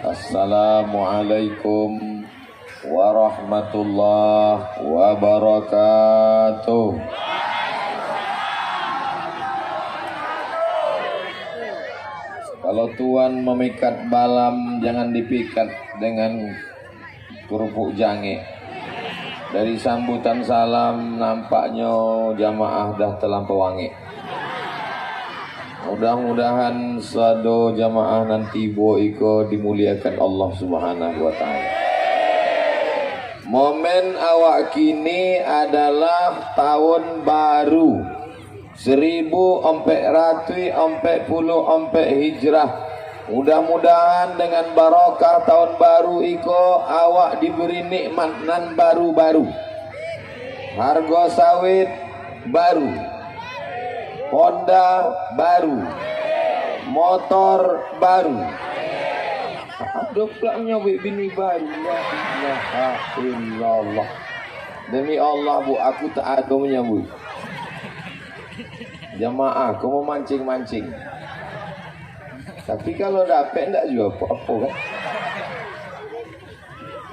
Assalamualaikum warahmatullahi wabarakatuh. Kalau Tuhan memikat balam, jangan dipikat dengan kerupuk jange. Dari sambutan salam nampaknya jamaah dah terlampau wangi. Mudah-mudahan sado jamaah nanti bo iko dimuliakan Allah Subhanahu wa taala. Momen awak kini adalah tahun baru 1440 hijrah. Mudah-mudahan dengan barokah tahun baru iko awak diberi nikmat nan baru-baru. Harga sawit baru, Honda baru, motor baru. Ada pula nyawik bini baru. La ilaha illallah. Demi Allah bu, aku tak ada menyambut. Jamaah, aku mau mancing-mancing. Tapi kalau dapat enggak juga apa-apa kan.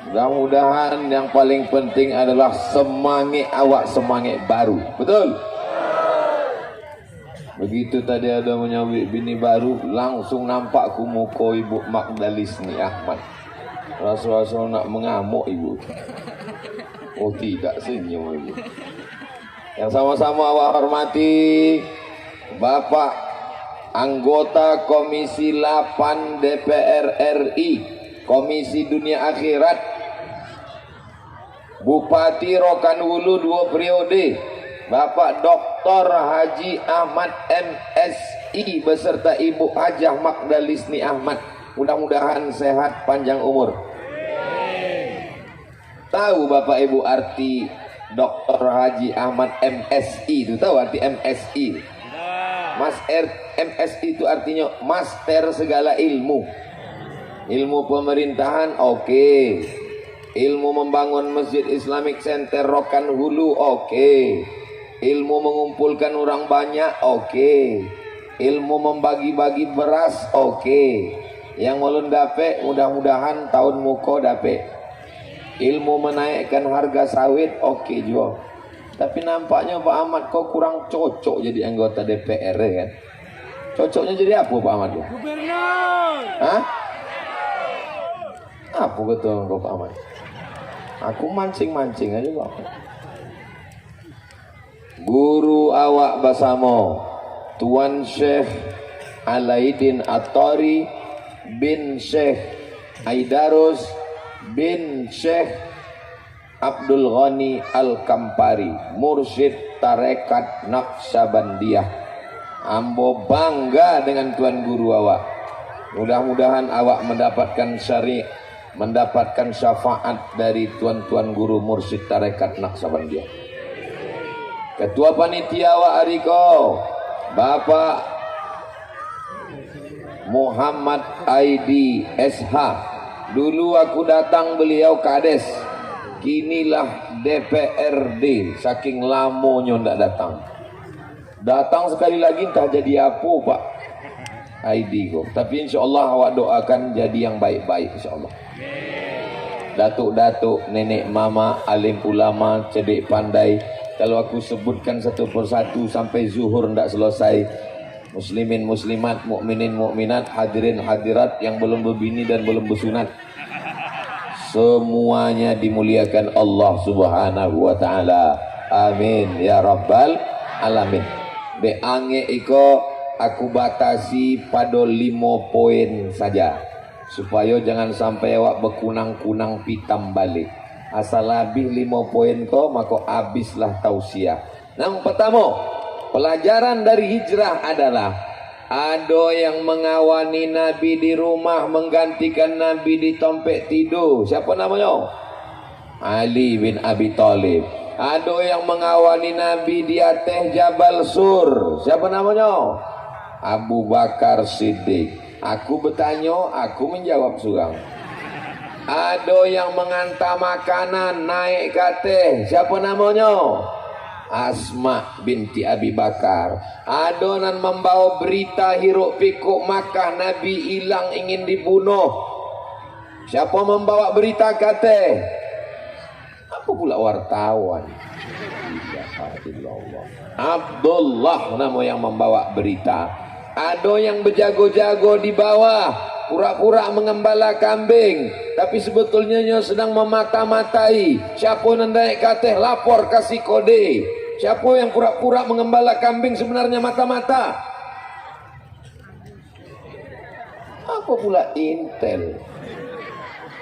Mudah-mudahan yang paling penting adalah semangat awak, semangat baru. Betul? Begitu tadi ada menyambut bini baru, langsung nampak ku muka Ibu Magdalisni Ahmad. Rasa-rasa nak mengamuk ibu. Oh tidak, senyum ibu. Yang sama-sama awak hormati Bapak anggota Komisi 8 DPR RI, Komisi Dunia Akhirat, Bupati Rokan Hulu 2 periode, Bapak Dr. Haji Ahmad MSI beserta Ibu Hajah Magdalisni Ahmad. Mudah-mudahan sehat panjang umur. Tahu Bapak Ibu arti Dr. Haji Ahmad MSI itu? Tahu arti MSI? MSI itu artinya Master Segala Ilmu. Ilmu pemerintahan oke. Ilmu membangun Masjid Islamic Center Rokan Hulu oke. Ilmu mengumpulkan orang banyak oke. Ilmu membagi-bagi beras oke. Yang ulun dapat mudah-mudahan tahun muka dapat. Ilmu menaikkan harga sawit oke juga. Tapi nampaknya Pak Ahmad kau kurang cocok jadi anggota DPR kan. Cocoknya jadi apa Pak Ahmad? Gubernur. Hah? Apa betul kau Pak Ahmad? Aku mancing-mancing aja Pak. Guru awak basamo Tuan Syekh Alaidin At-Tari bin Syekh Aidarus bin Syekh Abdul Ghani Al-Kampari, Mursyid Tarekat Naqsabandiyah. Ambo bangga dengan Tuan Guru awak. Mudah-mudahan awak mendapatkan mendapatkan syafaat dari Tuan-Tuan Guru Mursyid Tarekat Naqsabandiyah. Ketua Panitia awak Ariko Bapak Muhammad Aidi SH. Dulu aku datang beliau kades. Kinilah DPRD. Saking lamonya ndak datang. Datang sekali lagi entah jadi apa Pak Aidi kok. Tapi insyaAllah awak doakan jadi yang baik-baik insyaAllah. Datuk-datuk, nenek mama, alim ulama, cerdik pandai. Kalau aku sebutkan satu persatu sampai zuhur ndak selesai. Muslimin muslimat, mukminin mukminat, hadirin hadirat yang belum berbini dan belum bersunat, semuanya dimuliakan Allah Subhanahu wa taala. Amin ya rabbal alamin. Beange iko aku batasi pada 5 poin saja supaya jangan sampai awak berkunang-kunang pitam balik. Asal lebih 5 poin ko maka habislah tausiah. Yang pertama, pelajaran dari hijrah adalah ada yang mengawani Nabi di rumah, menggantikan Nabi di tempat tidur. Siapa namanya? Ali bin Abi Thalib. Ada yang mengawani Nabi di atas Jabal Sur. Siapa namanya? Abu Bakar Siddiq. Aku bertanya, aku menjawab surang. Ada yang mengantar makanan naik ke atas. Siapa namanya? Asma binti Abi Bakar. Ada yang membawa berita hiruk pikuk Makkah Nabi hilang ingin dibunuh. Siapa membawa berita kate? Apa pula wartawan? Abdullah nama yang membawa berita. Ada yang berjago-jago di bawah, pura-pura mengembala kambing, tapi sebetulnya sedang memata-matai. Siapa yang naik kate lapor kasih kode. Siapa yang pura-pura mengembala kambing sebenarnya mata-mata. Apa pula intel?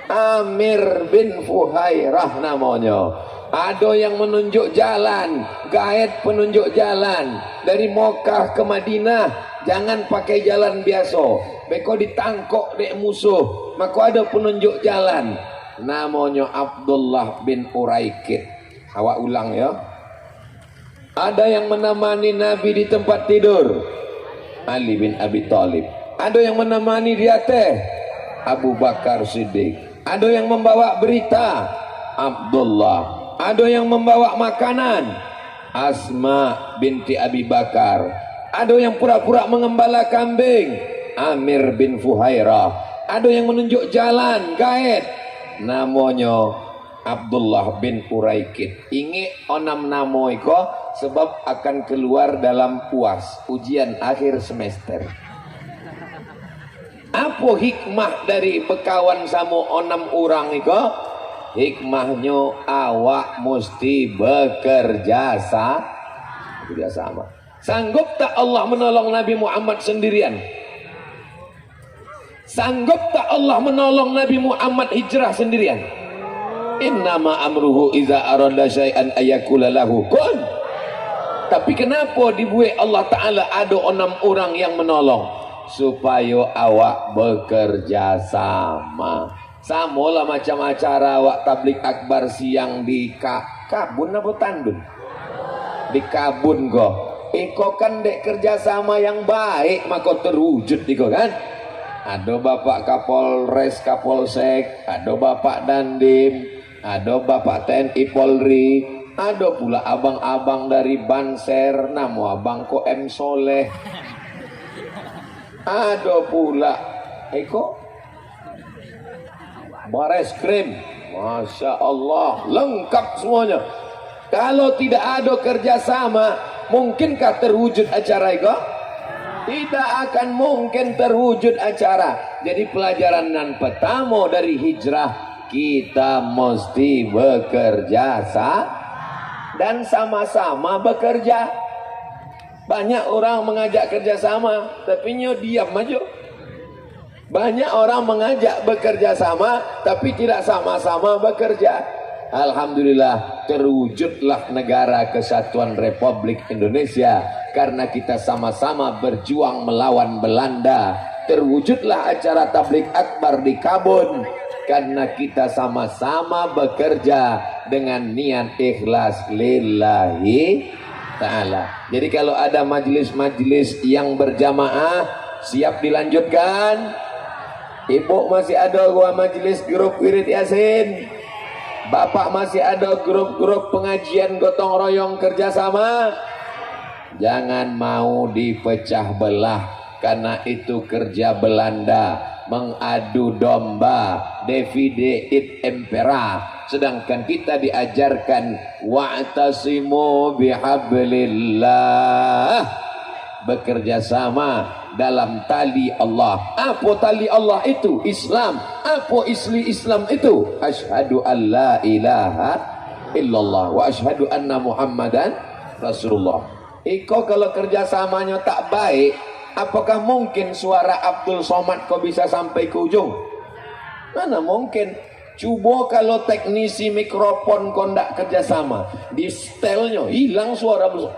Amir bin Fuhairah namanya. Ada yang menunjuk jalan, guide penunjuk jalan dari Mekah ke Madinah. Jangan pakai jalan biasa, beko ditangkok dek musuh. Maka ada penunjuk jalan, namanya Abdullah bin Uraikid. Awak ulang ya. Ada yang menemani Nabi di tempat tidur, Ali bin Abi Thalib. Ada yang menemani dia teh, Abu Bakar Siddiq. Ada yang membawa berita, Abdullah. Ada yang membawa makanan, Asma binti Abi Bakar. Ada yang pura-pura mengembala kambing, Amir bin Fuhairah. Ada yang menunjuk jalan, guide, namanya Abdullah bin Uraikid. Ingat onam namo iko sebab akan keluar dalam UAS, ujian akhir semester. Apa hikmah dari bekawan sama onam orang iko? Hikmahnya awak mesti bekerja sama. Sanggup tak Allah menolong Nabi Muhammad sendirian? Sanggup tak Allah menolong Nabi Muhammad hijrah sendirian? Innama amruhu iza arada syai'an ayakula lahu kun. Tapi kenapa dibuat Allah Ta'ala ada 6 orang yang menolong? Supaya awak bekerja sama. Samalah macam acara awak tablik akbar siang di kabun apa tandun? Di kabun kok. Iko kan dek kerjasama yang baik maka terwujud iko kan. Ada bapak Kapolres, Kapolsek, ada bapak Dandim, ada bapak TNI Polri, ada pula abang-abang dari Banser, nama abang Koem Soleh. Ada pula iko Bareskrim, Masya Allah, lengkap semuanya. Kalau tidak ada kerjasama, mungkinkah terwujud acara itu? Tidak akan mungkin terwujud acara. Jadi pelajaran yang pertama dari hijrah, kita mesti bekerja dan sama-sama bekerja. Banyak orang mengajak kerjasama, tapi diam aja. Banyak orang mengajak bekerja sama, tapi tidak sama-sama bekerja. Alhamdulillah, terwujudlah negara kesatuan Republik Indonesia karena kita sama-sama berjuang melawan Belanda. Terwujudlah acara tablik akbar di Kabun karena kita sama-sama bekerja dengan niat ikhlas lillahi ta'ala. Jadi kalau ada majelis-majelis yang berjamaah, siap dilanjutkan. Ibu masih ada gua majelis grup wirid yasin. Bapak masih ada grup-grup pengajian gotong royong kerjasama. Jangan mau dipecah belah karena itu kerja Belanda, mengadu domba, divide et impera. Sedangkan kita diajarkan wa'tasimu bihablillah, bekerja sama dalam tali Allah. Apa tali Allah itu? Islam. Apa Islam itu? Asyhadu an la ilaha illallah wa asyhadu anna Muhammadan Rasulullah. Iko kalau kerjasamanya tak baik, apakah mungkin suara Abdul Somad kau bisa sampai ke ujung? Mana mungkin. Coba kalau teknisi mikrofon kau tidak kerjasama, di setelnya hilang suara Abdul Somad.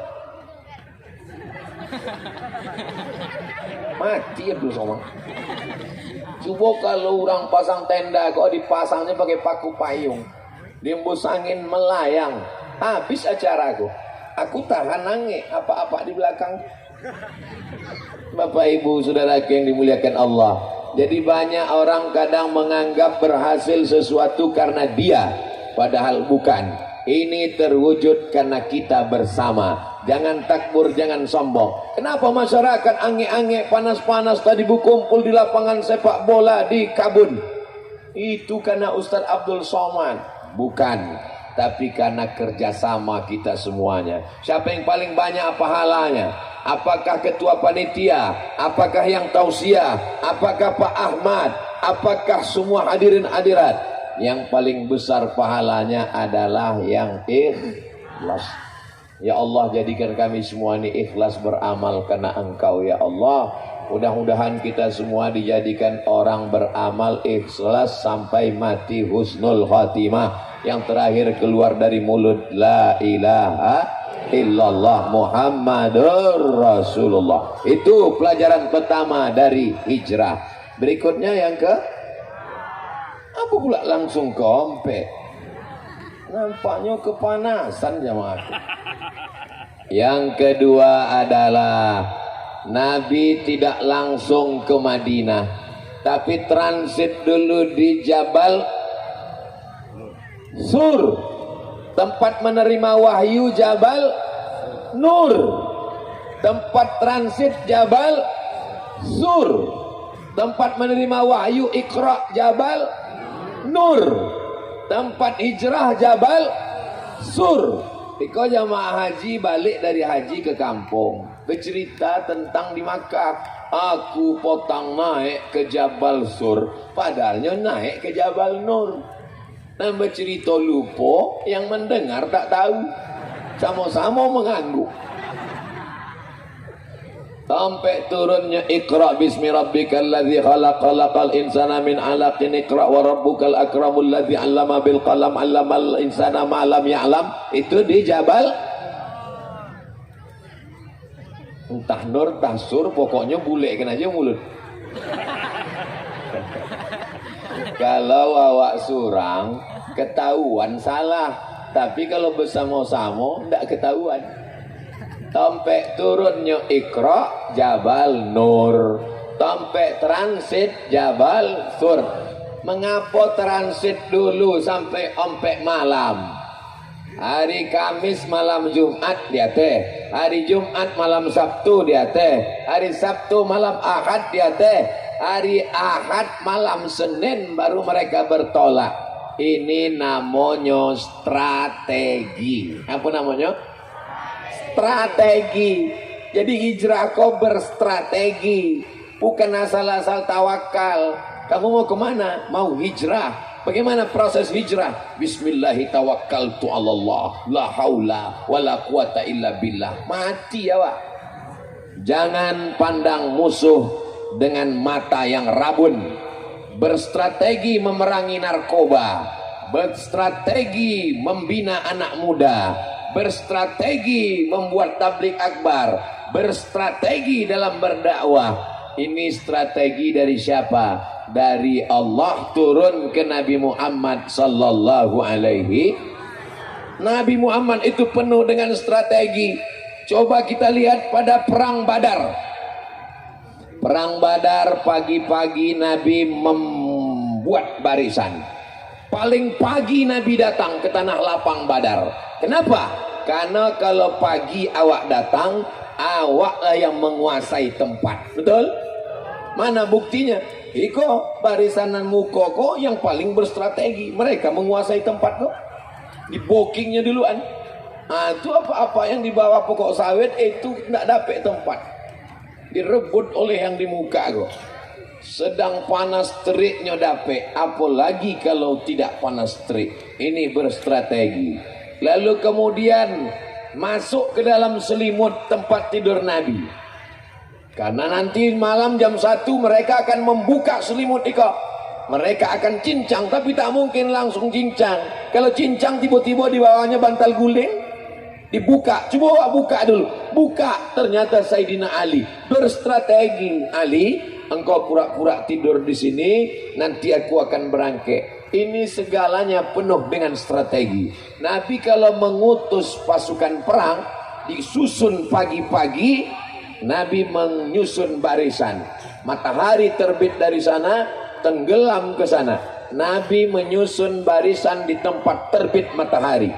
Mati Abdul Somad. Coba kalau orang pasang tenda kok dipasangnya pakai paku payung, diembus angin melayang, habis acaraku. Aku tahan nangis apa-apa di belakang. Bapak Ibu saudaraku yang dimuliakan Allah. Jadi banyak orang kadang menganggap berhasil sesuatu karena dia, padahal bukan. Ini terwujud karena kita bersama. Jangan takbur, jangan sombong. Kenapa masyarakat ange-ange panas-panas tadi berkumpul di lapangan sepak bola di Kabun? Itu karena Ustadz Abdul Somad? Bukan, tapi karena kerjasama kita semuanya. Siapa yang paling banyak pahalanya? Apakah ketua panitia? Apakah yang tausiah? Apakah Pak Ahmad? Apakah semua hadirin hadirat? Yang paling besar pahalanya adalah yang ikhlas. Ya Allah, jadikan kami semua ini ikhlas beramal karena Engkau ya Allah. Mudah-mudahan kita semua dijadikan orang beramal ikhlas sampai mati husnul khatimah. Yang terakhir keluar dari mulut la ilaha illallah Muhammadur Rasulullah. Itu pelajaran pertama dari hijrah. Berikutnya yang ke apa pula langsung kompe? Nampaknya kepanasan jamaah. Yang kedua adalah Nabi tidak langsung ke Madinah, tapi transit dulu di Jabal Sur, tempat menerima wahyu Jabal Nur. Tempat transit Jabal Sur, tempat menerima wahyu Iqra Jabal Nur, tempat hijrah Jabal Sur. Iko jamaah haji balik dari haji ke kampung, bercerita tentang di Makkah. Aku potong naik ke Jabal Sur, padahalnya naik ke Jabal Nur. Dan bercerita lupa, yang mendengar tak tahu, sama-sama mengangguk. Sampai turunnya Iqra bismi rabbikal ladzi khalaq khalaqal insana min 'alaqin Iqra wa rabbukal akramul ladzi 'allama bil qalam 'allamal insana ma lam ya'lam. Itu di Jabal entah Nur entah Sur, pokoknya bule kan aja mulut. Kalau awak surang ketahuan salah, tapi kalau bersama-sama tidak ketahuan. Sampai turunnya Iqra Jabal Nur, sampai transit Jabal Sur. Mengapa transit dulu sampai malam? Hari Kamis malam Jumat dia teh, hari Jumat malam Sabtu dia teh, hari Sabtu malam Ahad dia teh, hari Ahad malam Senin baru mereka bertolak. Ini namanya strategi. Apa namanya? Strategi. Jadi hijrah kau berstrategi, bukan asal-asal tawakal. Kamu mau kemana? Mau hijrah. Bagaimana proses hijrah? Bismillahi tawakkaltu 'alallah, la haula wala quwata illa billah. Mati ya Pak. Jangan pandang musuh dengan mata yang rabun. Berstrategi memerangi narkoba, berstrategi membina anak muda, berstrategi membuat tablik akbar, berstrategi dalam berdakwah. Ini strategi dari siapa? Dari Allah turun ke Nabi Muhammad sallallahu alaihi. Nabi Muhammad itu penuh dengan strategi. Coba kita lihat pada perang Badar. Perang Badar, pagi-pagi Nabi membuat barisan. Paling pagi Nabi datang ke tanah lapang Badar. Kenapa? Karena kalau pagi awak datang, awaklah yang menguasai tempat. Betul? Mana buktinya? Iko barisanan muka kok yang paling berstrategi. Mereka menguasai tempat kok. Di bookingnya duluan. Itu apa-apa yang dibawa pokok sawit itu tidak dapat tempat. Direbut oleh yang di muka kok. Sedang panas teriknya dapat. Apalagi kalau tidak panas terik. Ini berstrategi. Lalu kemudian masuk ke dalam selimut tempat tidur Nabi. Karena nanti malam jam 1 mereka akan membuka selimut itu. Mereka akan cincang, tapi tak mungkin langsung cincang. Kalau cincang tiba-tiba di bawahnya bantal guling, dibuka. Coba buka dulu. Buka, ternyata Sayyidina Ali berstrategi. Ali, engkau pura-pura tidur di sini, nanti aku akan berangkat. Ini segalanya penuh dengan strategi. Nabi kalau mengutus pasukan perang, disusun pagi-pagi, Nabi menyusun barisan. Matahari terbit dari sana, tenggelam ke sana. Nabi menyusun barisan di tempat terbit matahari.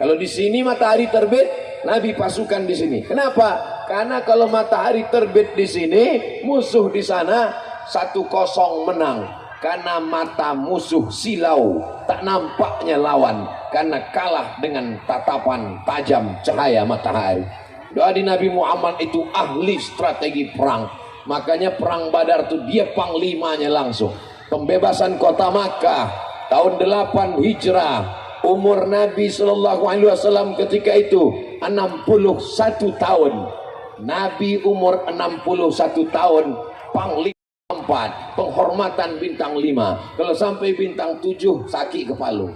Kalau di sini matahari terbit, Nabi pasukan di sini. Kenapa? Karena kalau matahari terbit di sini, musuh di sana 1-0 menang. karena mata musuh silau, tak nampaknya lawan, karena kalah dengan tatapan tajam cahaya matahari. Doa di Nabi Muhammad itu ahli strategi perang. Makanya perang Badar itu dia panglimanya langsung. Pembebasan kota Makkah tahun 8 Hijrah. Umur Nabi SAW ketika itu 61 tahun. Nabi umur 61 tahun, panglima 4, penghormatan bintang 5. Kalau sampai bintang 7 sakit kepala.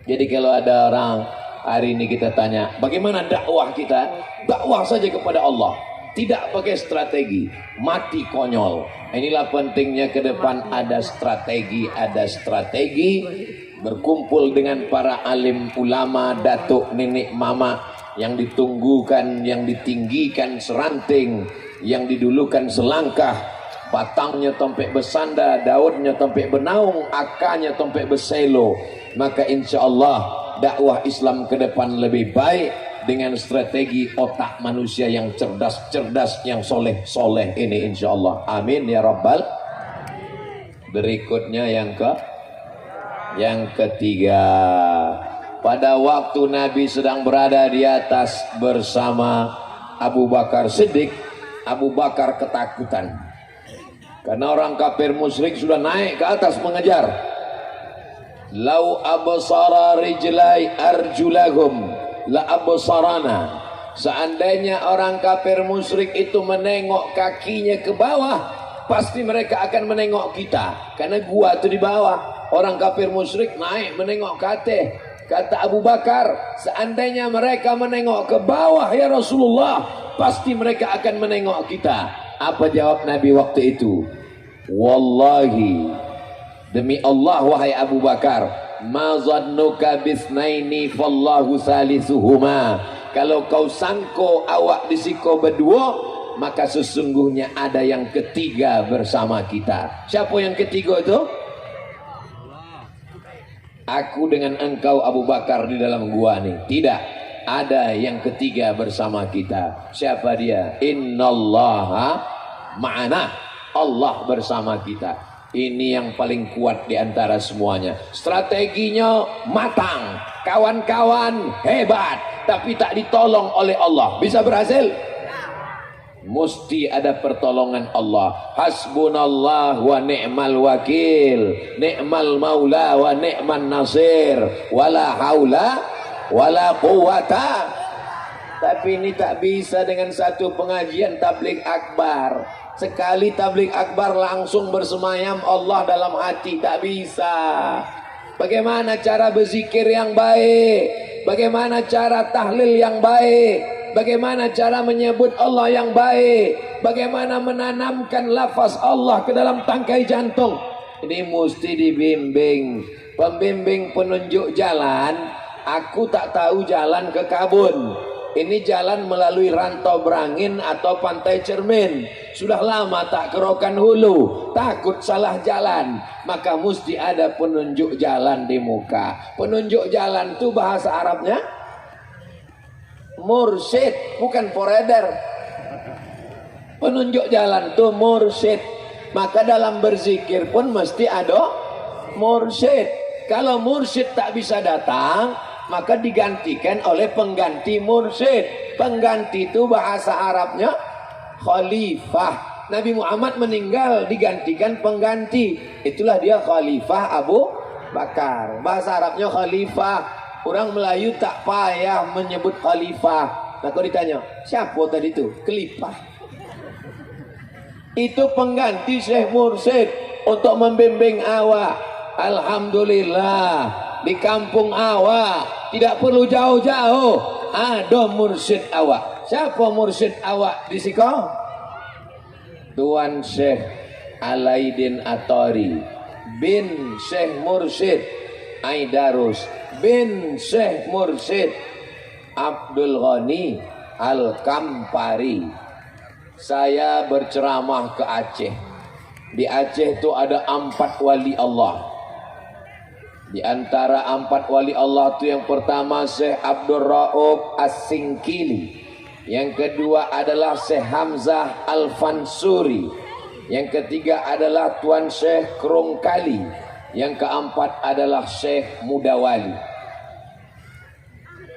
Jadi kalau ada orang hari ini kita tanya, bagaimana dakwah kita? Dakwah saja kepada Allah, tidak pakai strategi, mati konyol. Inilah pentingnya ke depan ada strategi, berkumpul dengan para alim ulama, datuk, nenek, mama yang ditunggukan, yang ditinggikan seranting, yang didulukan selangkah, batangnya tompek bersanda, daunnya tompek benaung, akarnya tompek berselo. Maka insya Allah dakwah Islam ke depan lebih baik dengan strategi otak manusia yang cerdas, yang soleh ini insya Allah. Amin ya Rabbal. Berikutnya yang ketiga, pada waktu Nabi sedang berada di atas bersama Abu Bakar Siddiq, Abu Bakar ketakutan karena orang kafir musyrik sudah naik ke atas mengejar. Lau absara rijlai arjulahum la absarana. Seandainya orang kafir musyrik itu menengok kakinya ke bawah, pasti mereka akan menengok kita, karena gua itu di bawah. Orang kafir musyrik naik menengok ke atas. Kata Abu Bakar, seandainya mereka menengok ke bawah ya Rasulullah, pasti mereka akan menengok kita. Apa jawab Nabi waktu itu? Wallahi, demi Allah wahai Abu Bakar, ma zannuka bisnaini fallahu salisuhuma. Kalau kau sangko awak disiko berdua, maka sesungguhnya ada yang ketiga bersama kita. Siapa yang ketiga itu? Aku dengan engkau Abu Bakar di dalam gua nih. Tidak, ada yang ketiga bersama kita. Siapa dia? Innallaha ma'ana. Allah bersama kita. Ini yang paling kuat di antara semuanya. Strateginya matang, kawan-kawan hebat, tapi tak ditolong oleh Allah. Bisa berhasil? Mesti ada pertolongan Allah. Hasbunallah wa ni'mal wakil, ni'mal maula wa ni'man nasir, wala haula wala quwata. Tapi ini tak bisa dengan satu pengajian tabligh akbar. Sekali tabligh akbar langsung bersemayam Allah dalam hati, tak bisa. Bagaimana cara berzikir yang baik? Bagaimana cara tahlil yang baik? Bagaimana cara menyebut Allah yang baik? Bagaimana menanamkan lafaz Allah ke dalam tangkai jantung? Ini mesti dibimbing. Pembimbing penunjuk jalan. Aku tak tahu jalan ke Kabun. Ini jalan melalui Rantau Berangin atau Pantai Cermin. Sudah lama tak ke Rokan Hulu, takut salah jalan. Maka mesti ada penunjuk jalan di muka. Penunjuk jalan itu bahasa Arabnya mursyid, bukan foreder. Penunjuk jalan itu mursyid. Maka dalam berzikir pun mesti ada mursyid. Kalau mursyid tak bisa datang, maka digantikan oleh pengganti mursyid. Pengganti itu bahasa Arabnya khalifah. Nabi Muhammad meninggal, digantikan pengganti. Itulah dia khalifah Abu Bakar. Bahasa Arabnya khalifah. Orang Melayu tak payah menyebut khalifah. Nah kalau ditanya, siapa tadi itu? Khalifah. Itu pengganti Syekh Mursyid untuk membimbing awak. Alhamdulillah, di kampung awak tidak perlu jauh-jauh, ada mursyid awak. Siapa mursyid awak di siko? Tuan Syekh Alaidin Atari bin Syekh Mursyid Aidarus bin Syekh Mursyid Abdul Ghani Al-Kampari. Saya berceramah ke Aceh. Di Aceh itu ada 4 wali Allah. Di antara 4 wali Allah itu yang pertama Syekh Abdul Rauf As-Singkili. Yang kedua adalah Syekh Hamzah Al-Fansuri. Yang ketiga adalah Tuan Syekh Krongkali. Yang keempat adalah Syekh Mudawali.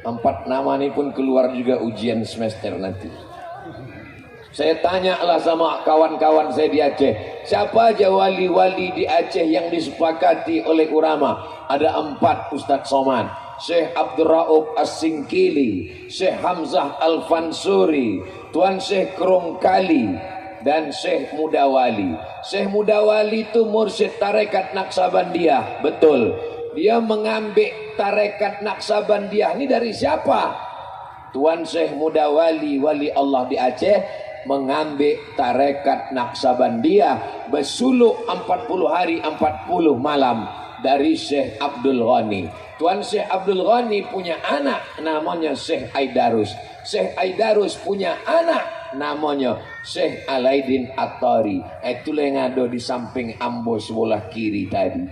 4 nama ini pun keluar juga ujian semester nanti. Saya tanyalah sama kawan-kawan saya di Aceh, siapa aja wali-wali di Aceh yang disepakati oleh ulama? Ada 4 Ustadz Somad. Syekh Abdul Rauf As-Singkili, Syekh Hamzah Al-Fansuri, Tuan Syekh Krongkali, dan Syekh Mudawali. Syekh Mudawali itu mursyid tarekat Naksabandiyah, betul. Dia mengambil tarekat Naksabandiyah ini dari siapa? Tuan Syekh Mudawali, wali Allah di Aceh, mengambil tarekat Naksabandiyah bersuluk 40 hari 40 malam dari Syekh Abdul Ghani. Tuan Syekh Abdul Ghani punya anak namanya Syekh Aidarus. Syekh Aidarus punya anak namanya Syekh Alaidin At-Tari. Itulah yang ada di samping ambo sebelah kiri tadi.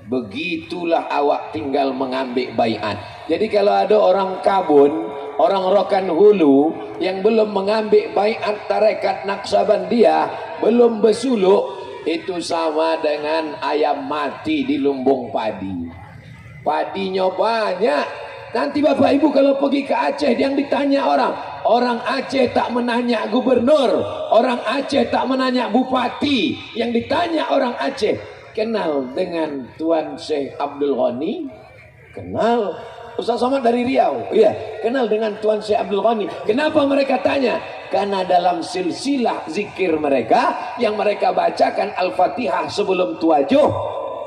Begitulah awak tinggal mengambil baiat. Jadi kalau ada orang kabun, orang rokan hulu yang belum mengambil baiat tarekat Naksabandiyah, belum bersuluk, itu sama dengan ayam mati di lumbung padi. Padinya banyak. Nanti Bapak Ibu kalau pergi ke Aceh, yang ditanya orang Aceh tak menanya gubernur, orang Aceh tak menanya bupati. Yang ditanya orang Aceh, kenal dengan Tuan Syekh Abdul Ghani? Kenal. Ustaz Somad dari Riau, iya, kenal dengan Tuan Syekh Abdul Ghani. Kenapa mereka tanya? Karena dalam silsilah zikir mereka, yang mereka bacakan Al-Fatihah sebelum tuajuh,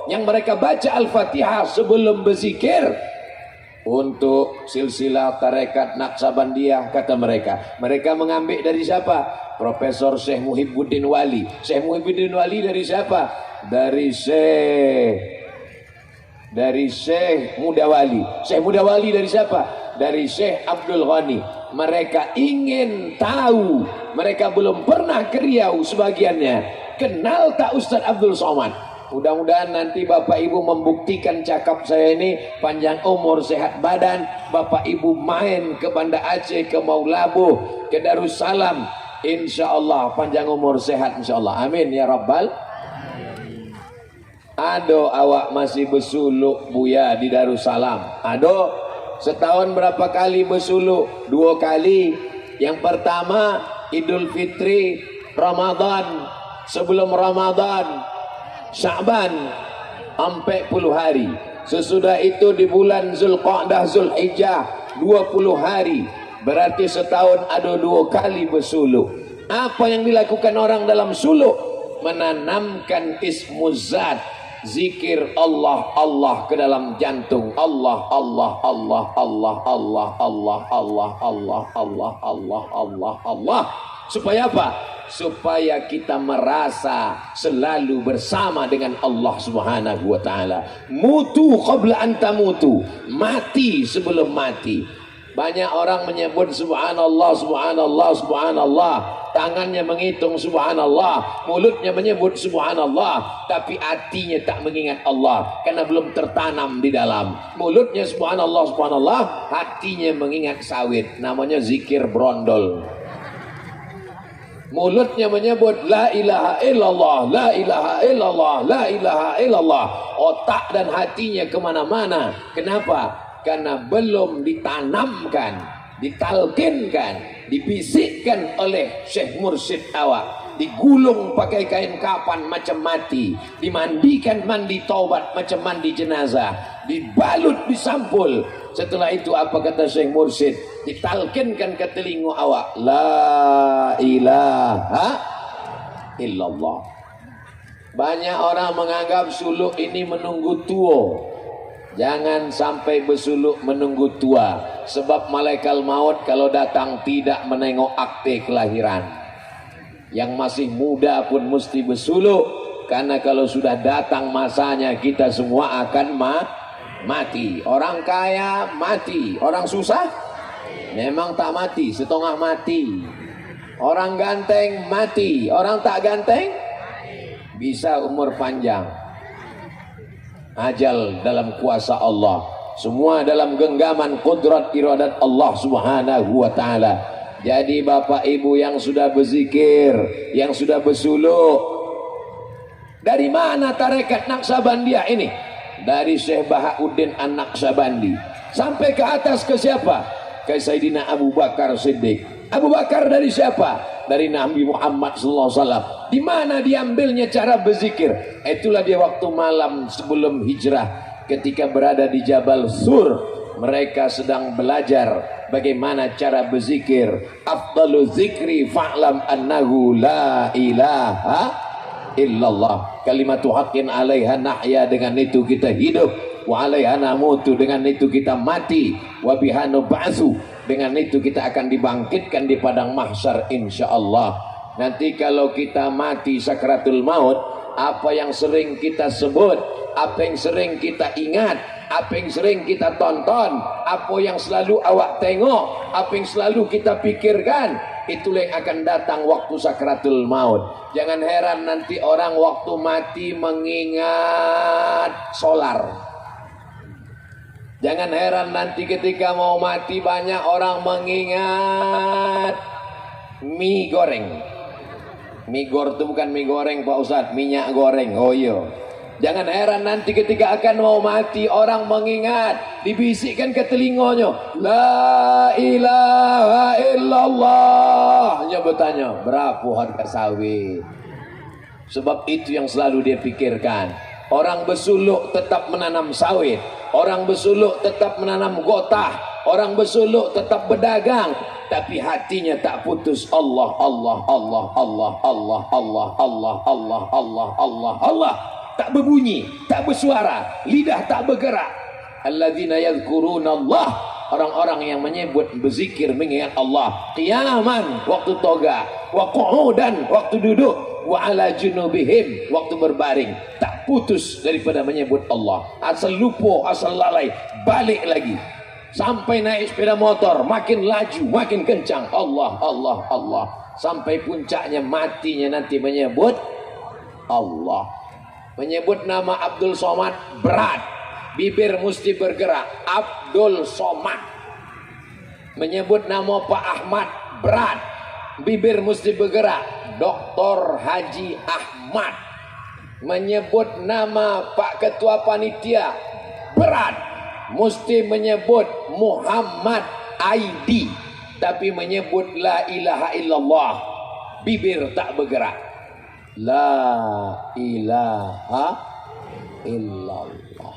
yang mereka baca Al-Fatihah sebelum berzikir, untuk silsilah tarekat Naksabandiyah, kata mereka. Mereka mengambil dari siapa? Profesor Syekh Muhibbuddin Wali. Syekh Muhibbuddin Wali dari siapa? Dari Syekh Mudawali. Syekh Mudawali dari siapa? Dari Syekh Abdul Ghani. Mereka ingin tahu, mereka belum pernah ke Riau sebagiannya. Kenal tak Ustaz Abdul Somad? Mudah-mudahan nanti Bapak Ibu membuktikan cakap saya ini, panjang umur sehat badan. Bapak Ibu main ke Banda Aceh, ke Maulabu, ke Darussalam, insyaallah panjang umur sehat insyaallah. Amin ya rabbal. Ado awak masih bersuluk Buya di Darussalam? Ado. Setahun berapa kali bersuluk? 2 kali. Yang pertama Idul Fitri, Ramadan, sebelum Ramadan Sya'ban, 40 hari. Sesudah itu di bulan Zulqa'dah, Zulhijjah, 20 hari. Berarti setahun ada 2 kali bersuluk. Apa yang dilakukan orang dalam suluk? Menanamkan ismuzat, zikir Allah, Allah ke dalam jantung. Allah, Allah, Allah, Allah, Allah, Allah, Allah, Allah, Allah, Allah, Allah, Allah. Supaya apa? Supaya kita merasa selalu bersama dengan Allah Subhanahu wa taala. Mutu qabla an tamutu, mati sebelum mati. Banyak orang menyebut subhanallah, subhanallah, subhanallah, tangannya menghitung subhanallah, mulutnya menyebut subhanallah, tapi hatinya tak mengingat Allah karena belum tertanam di dalam. Mulutnya subhanallah, subhanallah, hatinya mengingat sawit. Namanya zikir brondol. Mulutnya menyebut la ilaha illallah, la ilaha illallah, la ilaha illallah. Otak dan hatinya kemana-mana. Kenapa? Karena belum ditanamkan, ditalkinkan, dibisikkan oleh Syekh Mursyid awak. Digulung pakai kain kapan macam mati, dimandikan mandi taubat macam mandi jenazah, dibalut disampul. Setelah itu apa kata Syekh Mursyid? Ditalkinkan ke telinga awak, la ilaha illallah. Banyak orang menganggap suluk ini menunggu tua. Jangan sampai bersuluk menunggu tua, sebab malaikat maut kalau datang tidak menengok akte kelahiran. Yang masih muda pun mesti bersuluk, karena kalau sudah datang masanya kita semua akan mati. Orang kaya mati, orang susah memang tak mati, setengah mati. Orang ganteng mati, orang tak ganteng bisa umur panjang. Ajal dalam kuasa Allah, semua dalam genggaman kudrat iradat Allah Subhanahu wa taala. Jadi Bapak Ibu yang sudah berzikir, yang sudah bersuluk, Dari mana tarekat Naqsabandiyah ini? Dari Syekh Bahauddin An-Naqsabandi. Sampai ke atas ke siapa? Ke Sayyidina Abu Bakar Siddiq. Abu Bakar dari siapa? Dari Nabi Muhammad SAW. Di mana diambilnya cara berzikir? Itulah dia waktu malam sebelum hijrah, ketika berada di Jabal Sur, mereka sedang belajar bagaimana cara berzikir. Afdalu zikri fa'lam annahu la ilaha illallah. Kalimatu haqqin alaiha nahya, dengan itu kita hidup. Wa alaiha namutu, dengan itu kita mati. Wa biha nub'atsu, dengan itu kita akan dibangkitkan di padang mahsyar insyaallah. Nanti kalau kita mati sakratul maut, apa yang sering kita sebut, apa yang sering kita ingat, apa yang sering kita tonton, apa yang selalu awak tengok, apa yang selalu kita pikirkan, itulah yang akan datang waktu sakratul maut. Jangan heran nanti orang waktu mati mengingat solar. Jangan heran nanti ketika mau mati banyak orang mengingat mie goreng. Mie goreng itu bukan mie goreng Pak Ustadz, minyak goreng. Oh iya. Jangan heran nanti ketika akan mau mati orang mengingat, dibisikkan ke telinganya, la ilaha illallah. Dia bertanya, berapa harga sawit? Sebab itu yang selalu dia pikirkan. Orang bersuluk tetap menanam sawit, orang bersuluk tetap menanam gotah, orang bersuluk tetap berdagang, tapi hatinya tak putus Allah, Allah, Allah, Allah, Allah, Allah, Allah, Allah, Allah, Allah, Allah. Tak berbunyi, tak bersuara, lidah tak bergerak. Alladzina yadhkuruna Allah, orang-orang yang menyebut, berzikir, mengingat Allah. Qiyaman, waktu toga, wa qu'udan, waktu duduk, wa ala junubihim, waktu berbaring. Tak putus daripada menyebut Allah. Asal lupa, asal lalai, balik lagi. Sampai naik sepeda motor, makin laju, makin kencang. Allah, Allah, Allah. Sampai puncaknya matinya nanti menyebut Allah. Menyebut nama Abdul Somad berat, bibir mesti bergerak. Abdul Somad. Menyebut nama Pak Ahmad berat, bibir mesti bergerak. Dr. Haji Ahmad. Menyebut nama Pak Ketua Panitia berat, mesti menyebut Muhammad Aidi. Tapi menyebut la ilaha illallah, bibir tak bergerak. La ilaha illallah.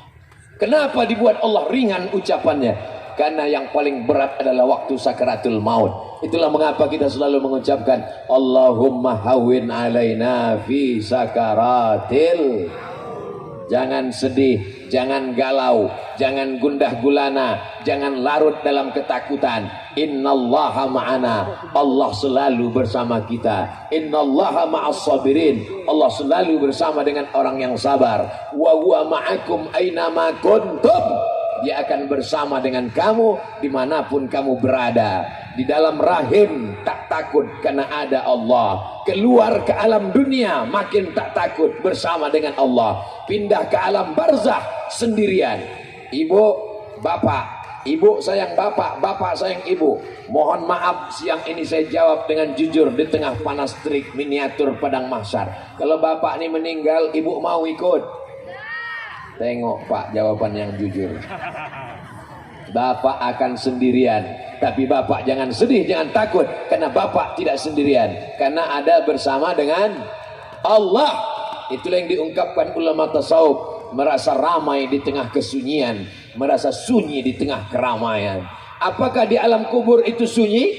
Kenapa dibuat Allah ringan ucapannya? Karena yang paling berat adalah waktu sakaratul maut. Itulah mengapa kita selalu mengucapkan Allahumma hawwin alaina fi sakaratil. Jangan sedih, jangan galau, jangan gundah gulana, jangan larut dalam ketakutan. Innallaha ma'ana, Allah selalu bersama kita. Innallaha ma'as sabirin, Allah selalu bersama dengan orang yang sabar. Wa huwa ma'akum aynama kuntum, dia akan bersama dengan kamu dimanapun kamu berada. Di dalam rahim tak takut karena ada Allah. Keluar ke alam dunia makin tak takut bersama dengan Allah. Pindah ke alam barzah sendirian. Ibu, bapak, ibu sayang bapak, bapak sayang ibu. Mohon maaf siang ini saya jawab dengan jujur di tengah panas terik miniatur padang mahsyar. Kalau bapak ini meninggal, ibu mau ikut? Tengok Pak, jawaban yang jujur. Bapak akan sendirian, tapi bapak jangan sedih, jangan takut, karena bapak tidak sendirian, karena ada bersama dengan Allah. Itulah yang diungkapkan ulama tasawuf, merasa ramai di tengah kesunyian, merasa sunyi di tengah keramaian. Apakah di alam kubur itu sunyi?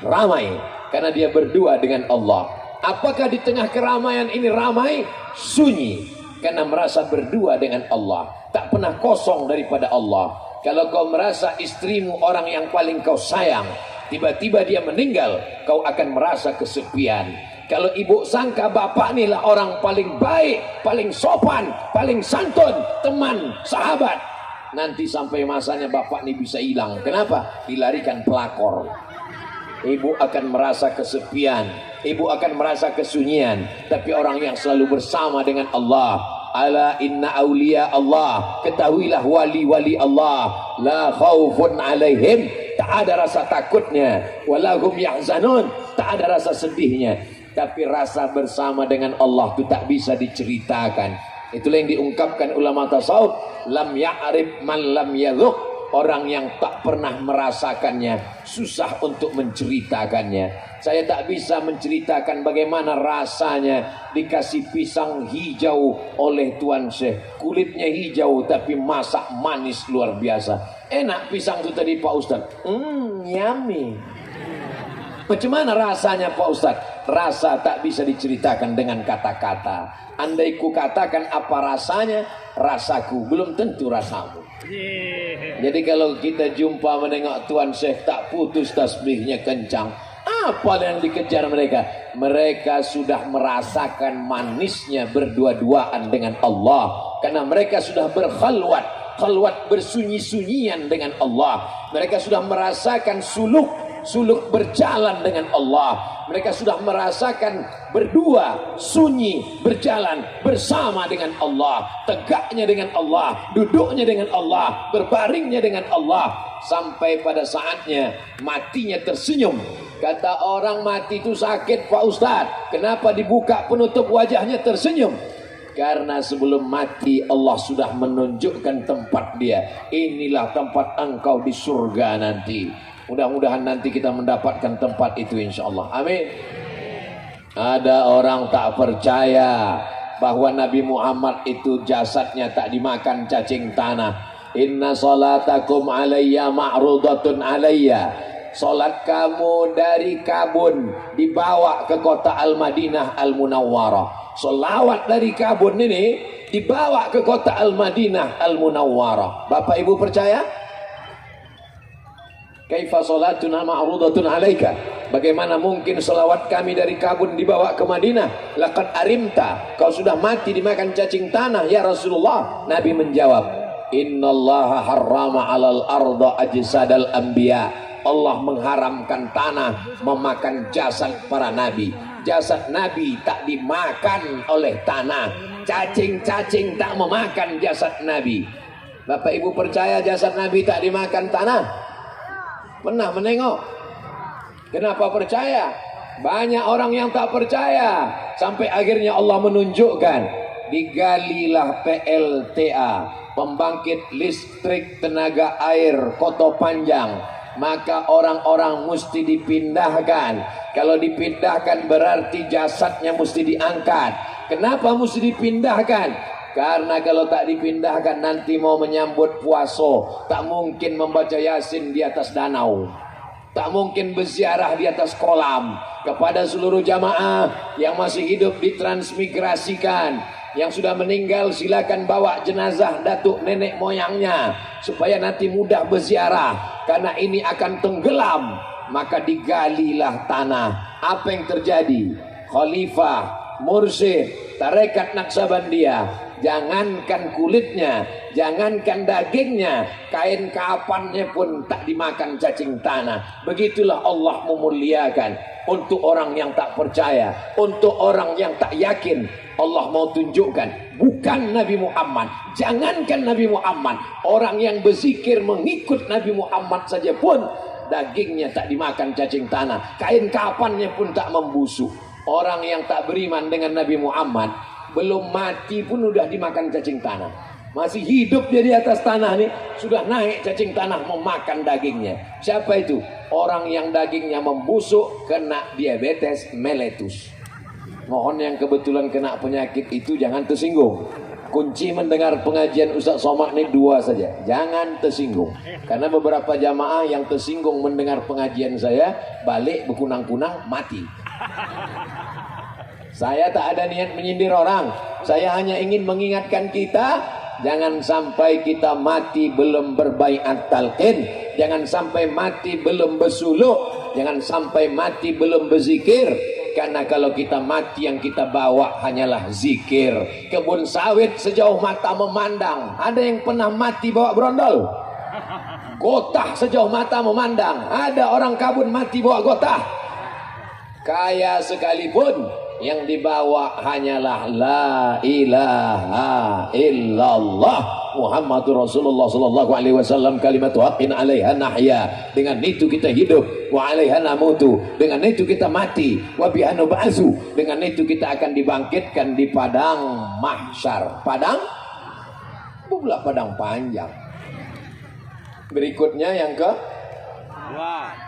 Ramai, karena dia berdua dengan Allah. Apakah di tengah keramaian ini ramai? Sunyi, karena merasa berdua dengan Allah, tak pernah kosong daripada Allah. Kalau kau merasa istrimu orang yang paling kau sayang, tiba-tiba dia meninggal, kau akan merasa kesepian. Kalau ibu sangka bapak inilah orang paling baik, paling sopan, paling santun, teman, sahabat, nanti sampai masanya bapak ini bisa hilang. Kenapa? Dilarikan pelakor. Ibu akan merasa kesepian, ibu akan merasa kesunyian. Tapi orang yang selalu bersama dengan Allah, ala inna awliya Allah, ketahuilah wali-wali Allah, la khaufun alaihim, tak ada rasa takutnya, walahum yahzanun, tak ada rasa sedihnya. tapi rasa bersama dengan Allah itu tak bisa diceritakan. Itulah yang diungkapkan ulama tasawuf, lam ya'rif man lam yadhuq. Orang yang tak pernah merasakannya susah untuk menceritakannya. Saya tak bisa menceritakan bagaimana rasanya dikasih pisang hijau oleh Tuan Syekh. Kulitnya hijau tapi masak manis luar biasa. Enak pisang itu tadi Pak Ustadz. Yummy. Macam mana rasanya Pak Ustadz? Rasa tak bisa diceritakan dengan kata-kata. Andai ku katakan apa rasanya, rasaku belum tentu rasamu. Jadi kalau kita jumpa menengok Tuan Syekh tak putus tasbihnya kencang, apa yang dikejar mereka? Mereka sudah merasakan manisnya berdua-duaan dengan Allah. Karena mereka sudah berkhalwat, khalwat bersunyi-sunyian dengan Allah. Mereka sudah merasakan suluk berjalan dengan Allah. Mereka sudah merasakan berdua sunyi berjalan bersama dengan Allah, tegaknya dengan Allah, duduknya dengan Allah, berbaringnya dengan Allah, sampai pada saatnya matinya tersenyum. Kata orang mati itu sakit Pak Ustadz, kenapa dibuka penutup wajahnya tersenyum? Karena sebelum mati Allah sudah menunjukkan tempat dia. Inilah tempat engkau di surga nanti. Mudah-mudahan nanti kita mendapatkan tempat itu insyaAllah. Amin. Ada orang tak percaya bahwa Nabi Muhammad itu jasadnya tak dimakan cacing tanah. Inna salatakum alayya ma'rudatun alayya. Salat kamu dari Kabun dibawa ke kota Al-Madinah Al-Munawwarah. Salawat dari Kabun ini dibawa ke kota Al-Madinah Al-Munawwarah. Bapak Ibu percaya? Kaifa salatuna ma'rudatun alaika? Bagaimana mungkin salawat kami dari Kabun dibawa ke Madinah? Laqad arimta, kau sudah mati dimakan cacing tanah ya Rasulullah. Nabi menjawab, innallaha harrama 'alal arda ajsadal anbiya. Allah mengharamkan tanah memakan jasad para nabi. Jasad nabi tak dimakan oleh tanah. Cacing-cacing tak memakan jasad nabi. Bapak Ibu percaya jasad nabi tak dimakan tanah? Pernah menengok? Kenapa percaya? Banyak orang yang tak percaya. Sampai akhirnya Allah menunjukkan, digalilah PLTA, pembangkit listrik tenaga air Koto Panjang. Maka orang-orang mesti dipindahkan. Kalau dipindahkan berarti jasadnya mesti diangkat. Kenapa mesti dipindahkan? Karena kalau tak dipindahkan nanti mau menyambut puasa, tak mungkin membaca Yasin di atas danau, tak mungkin berziarah di atas kolam. Kepada seluruh jamaah yang masih hidup ditransmigrasikan, yang sudah meninggal silakan bawa jenazah datuk nenek moyangnya supaya nanti mudah berziarah. Karena ini akan tenggelam, maka digalilah tanah. Apa yang terjadi? Khalifah, mursyid, tarekat Naqsabandiyah, jangankan kulitnya, jangankan dagingnya, kain kafannya pun tak dimakan cacing tanah. Begitulah Allah memuliakan. Untuk orang yang tak percaya, untuk orang yang tak yakin, Allah mau tunjukkan bukan Nabi Muhammad. Jangankan Nabi Muhammad, orang yang berzikir mengikut Nabi Muhammad saja pun dagingnya tak dimakan cacing tanah, kain kafannya pun tak membusuk. Orang yang tak beriman dengan Nabi Muhammad belum mati pun sudah dimakan cacing tanah. Masih hidup dia di atas tanah nih, sudah naik cacing tanah memakan dagingnya. Siapa itu? Orang yang dagingnya membusuk, kena diabetes meletus. Mohon yang kebetulan kena penyakit itu jangan tersinggung. Kunci mendengar pengajian Ustaz Somad ini dua saja, jangan tersinggung. Karena beberapa jamaah yang tersinggung mendengar pengajian saya, balik berkunang-kunang mati. Saya tak ada niat menyindir orang. Saya hanya ingin mengingatkan kita, jangan sampai kita mati belum berbaiat talqin, jangan sampai mati belum bersuluk, jangan sampai mati belum berzikir. Karena kalau kita mati yang kita bawa hanyalah zikir. Kebun sawit sejauh mata memandang, ada yang pernah mati bawa brondol? Gotah sejauh mata memandang, ada orang kabun mati bawa gotah? Kaya sekalipun yang dibawa hanyalah la ilaha illallah. Muhammadur Rasulullah sallallahu alaihi wasallam kalimatu haqqin 'alaiha nahya. Dengan itu kita hidup, wa 'alaiha namutu. Dengan itu kita mati, wa biha nub'atsu. Dengan itu kita akan dibangkitkan di padang mahsyar. Padang pula padang panjang. Berikutnya yang keempat.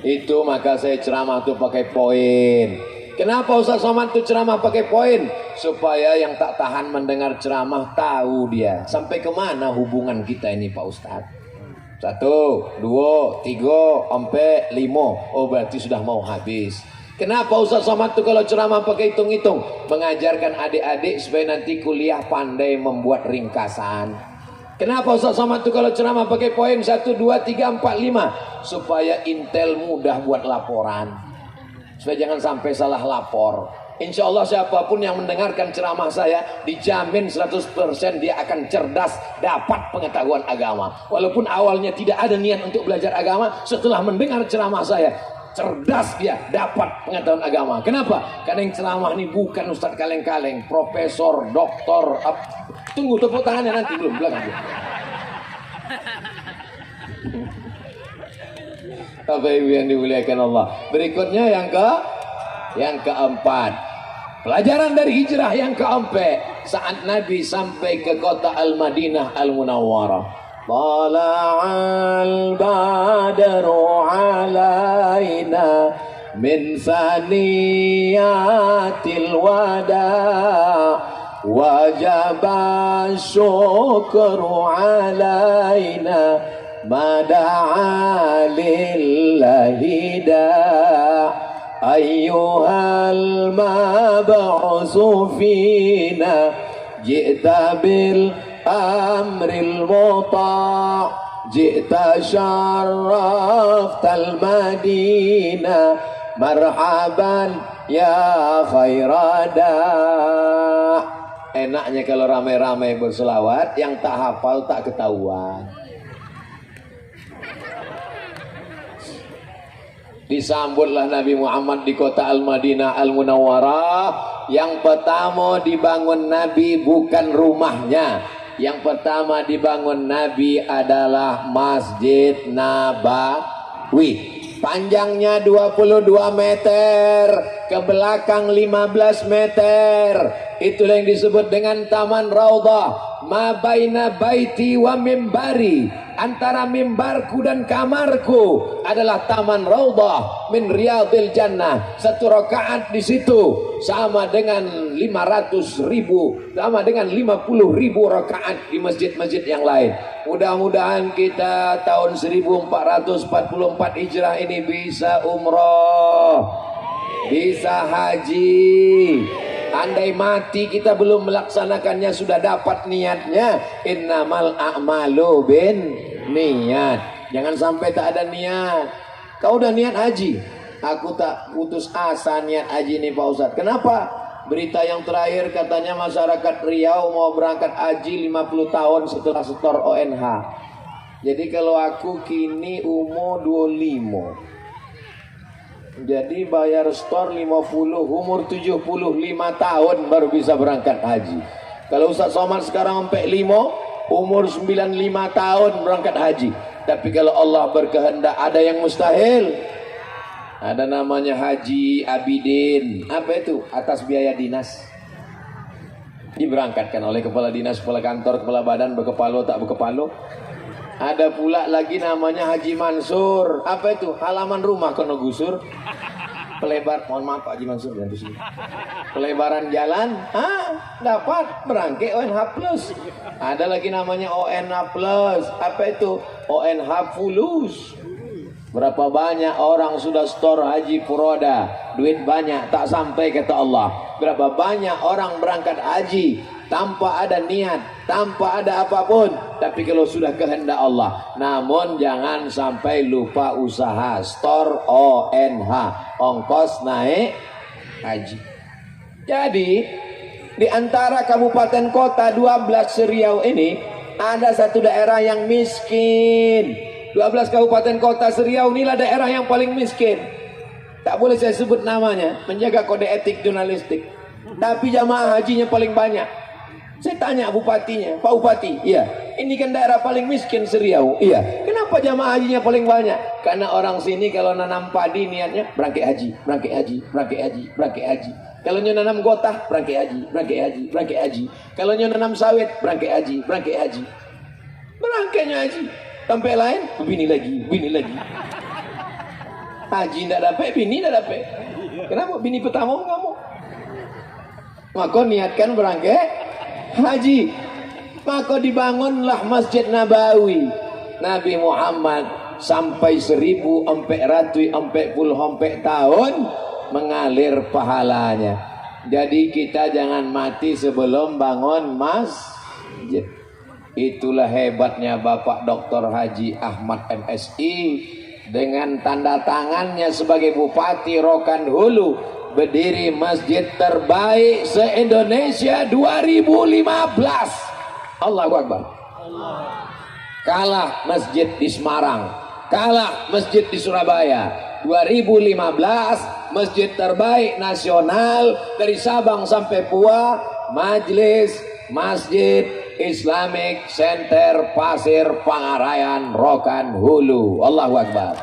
Itu maka saya ceramah tuh pakai poin. Kenapa Ustaz Somad tuh ceramah pakai poin? Supaya yang tak tahan mendengar ceramah tahu dia sampai kemana hubungan kita ini Pak Ustaz. 1, 2, 3, 4, 5. Oh berarti sudah mau habis. Kenapa Ustaz Somad tuh kalau ceramah pakai hitung-hitung? Mengajarkan adik-adik supaya nanti kuliah pandai membuat ringkasan. Kenapa Ustaz Somad tuh kalau ceramah pakai poin 1, 2, 3, 4, 5? Supaya intel mudah buat laporan. Supaya jangan sampai salah lapor. Insya Allah siapapun yang mendengarkan ceramah saya, dijamin 100% dia akan cerdas, dapat pengetahuan agama. Walaupun awalnya tidak ada niat untuk belajar agama, setelah mendengar ceramah saya, cerdas dia, dapat pengetahuan agama. Kenapa? Karena yang ceramah ini bukan ustaz kaleng-kaleng, profesor, doktor. Tunggu tepuk tangannya nanti, belum belakang. Bapak Ibu yang dimuliakan Allah. Berikutnya yang keempat. Pelajaran dari hijrah yang keempat. Saat Nabi sampai ke kota Al-Madinah Al-Munawwarah. Tala'al badru alaina min saniyatil wada' wajaba syukru alaina mada'a lillahi da' ayyuhal mab'usu fina ji'ta bil amril muta' ji'ta syarraftal madinah marhaban ya khairada. Enaknya kalau ramai-ramai berselawat, yang tak hafal tak ketahuan. Disambutlah Nabi Muhammad di kota Al-Madinah Al-Munawwarah. Yang pertama dibangun Nabi bukan rumahnya. Yang pertama dibangun Nabi adalah Masjid Nabawi. Panjangnya 22 meter, ke belakang 15 meter. Itulah yang disebut dengan Taman Raudhah. Ma baina baiti wa mimbari, antara mimbarku dan kamarku adalah Taman Raudhah min riyadil jannah. 1 rakaat di situ sama dengan 500.000, sama dengan 50.000 rakaat di masjid-masjid yang lain. Mudah-mudahan kita tahun 1444 Hijrah ini bisa umroh, bisa haji. Andai mati kita belum melaksanakannya, sudah dapat niatnya. Innamal a'malu bin niat. Jangan sampai tak ada niat. Kau udah niat haji, aku tak putus asa niat haji nih Pak Ustadz. Kenapa? Berita yang terakhir katanya masyarakat Riau mau berangkat haji 50 tahun setelah setor ONH. Jadi kalau aku kini umur 25, jadi bayar store 50, umur 75 tahun baru bisa berangkat haji. Kalau Ustaz Somad sekarang sampai 5, umur 95 tahun berangkat haji. Tapi kalau Allah berkehendak, ada yang mustahil. Ada namanya Haji Abidin. Apa itu? Atas biaya dinas. Diberangkatkan oleh kepala dinas, kepala kantor, kepala badan, berkepalo tak berkepalo. Ada pula lagi namanya Haji Mansur. Apa itu? Halaman rumah kono gusur. Pelebar, mohon maaf Pak Haji Mansur, jangan di sini. Pelebaran jalan, dapat berangkat ONH plus. Ada lagi namanya ONH plus. Apa itu? ONH fulus. Berapa banyak orang sudah store haji furoda, duit banyak tak sampai kata Allah. Berapa banyak orang berangkat haji tanpa ada niat, tanpa ada apapun, tapi kalau sudah kehendak Allah. Namun jangan sampai lupa usaha store ONH, ongkos naik haji. Jadi di antara kabupaten kota 12 Riau ini ada satu daerah yang miskin. 12 kabupaten kota Riau inilah daerah yang paling miskin. Tak boleh saya sebut namanya, menjaga kode etik jurnalistik. Tapi jamaah hajinya paling banyak. Saya tanya bupatinya, Pak Bupati, iya, ini kan daerah paling miskin Seriau, iya. Kenapa jamaah hajinya paling banyak? Karena orang sini kalau nanam padi niatnya berangkat haji, berangkat haji, berangkat haji, berangkat haji. Kalau nyo nanam gotah, berangkat haji, berangkat haji, berangkat haji. Kalau nyo nanam sawit, berangkat haji, berangkat haji. Berangkatnya haji. Sampai lain, bini lagi. Haji tidak dapat, bini tidak dapat. Kenapa? Bini pertama enggak mau. Maka niatkan berangkat haji. Maka dibangunlah Masjid Nabawi. Nabi Muhammad sampai 1440 tahun mengalir pahalanya. Jadi kita jangan mati sebelum bangun masjid. Itulah hebatnya Bapak Dr. Haji Ahmad MSI dengan tanda tangannya sebagai Bupati Rokan Hulu berdiri masjid terbaik se-Indonesia 2015. Allahu Akbar. Kalah masjid di Semarang, kalah masjid di Surabaya. 2015 masjid terbaik nasional dari Sabang sampai Papua, Majelis Masjid Islamic Center Pasir Pangarayan Rokan Hulu. Allahu Akbar.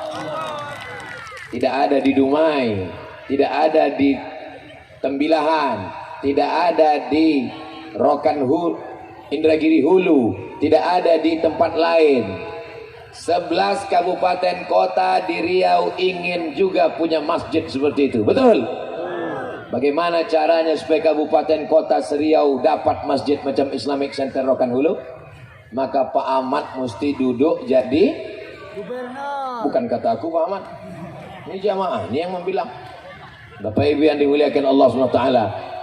Tidak ada di Dumai, tidak ada di Tembilahan, tidak ada di Rokan Hulu, Indragiri Hulu, tidak ada di tempat lain. 11 kabupaten kota di Riau ingin juga punya masjid seperti itu. Betul? Bagaimana caranya supaya kabupaten kota Seriau dapat masjid macam Islamic Center Rokan Hulu? Maka Pak Ahmad mesti duduk jadi gubernur. Bukan kata aku Pak Ahmad, ini jamaah ini yang membilang. Bapak Ibu yang dimuliakan Allah SWT,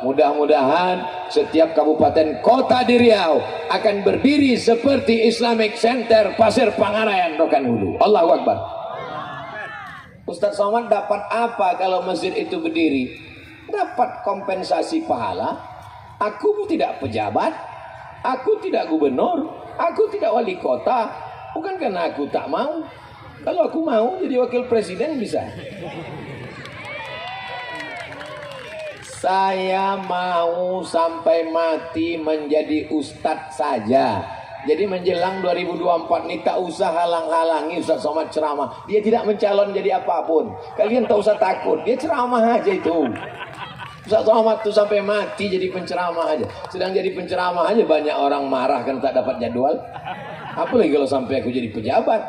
mudah-mudahan setiap kabupaten kota di Riau akan berdiri seperti Islamic Center Pasir Pangarayan Rokan Hulu. Allahu Akbar. Ustaz Somad dapat apa kalau masjid itu berdiri? Dapat kompensasi pahala. Aku tidak pejabat, aku tidak gubernur, aku tidak wali kota. Bukan karena aku tak mau. Kalau aku mau jadi wakil presiden bisa. Saya mau sampai mati menjadi ustadz saja. Jadi menjelang 2024 ini tak usah halang-halangi Ustaz Somad ceramah. Dia tidak mencalon jadi apapun. Kalian tak usah takut, dia ceramah aja itu. Ustaz Somad tuh sampai mati jadi penceramah aja. Sedang jadi penceramah aja banyak orang marah kan tak dapat jadwal. Apalagi kalau sampai aku jadi pejabat.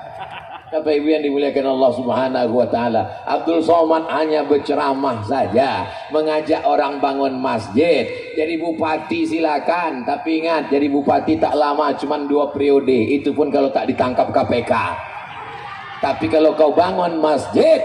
Bapak Ibu yang dimuliakan Allah Subhanahu wa taala, Abdul Somad hanya berceramah saja, mengajak orang bangun masjid. Jadi bupati silakan, tapi ingat jadi bupati tak lama, cuma 2 periode. Itu pun kalau tak ditangkap KPK. Tapi kalau kau bangun masjid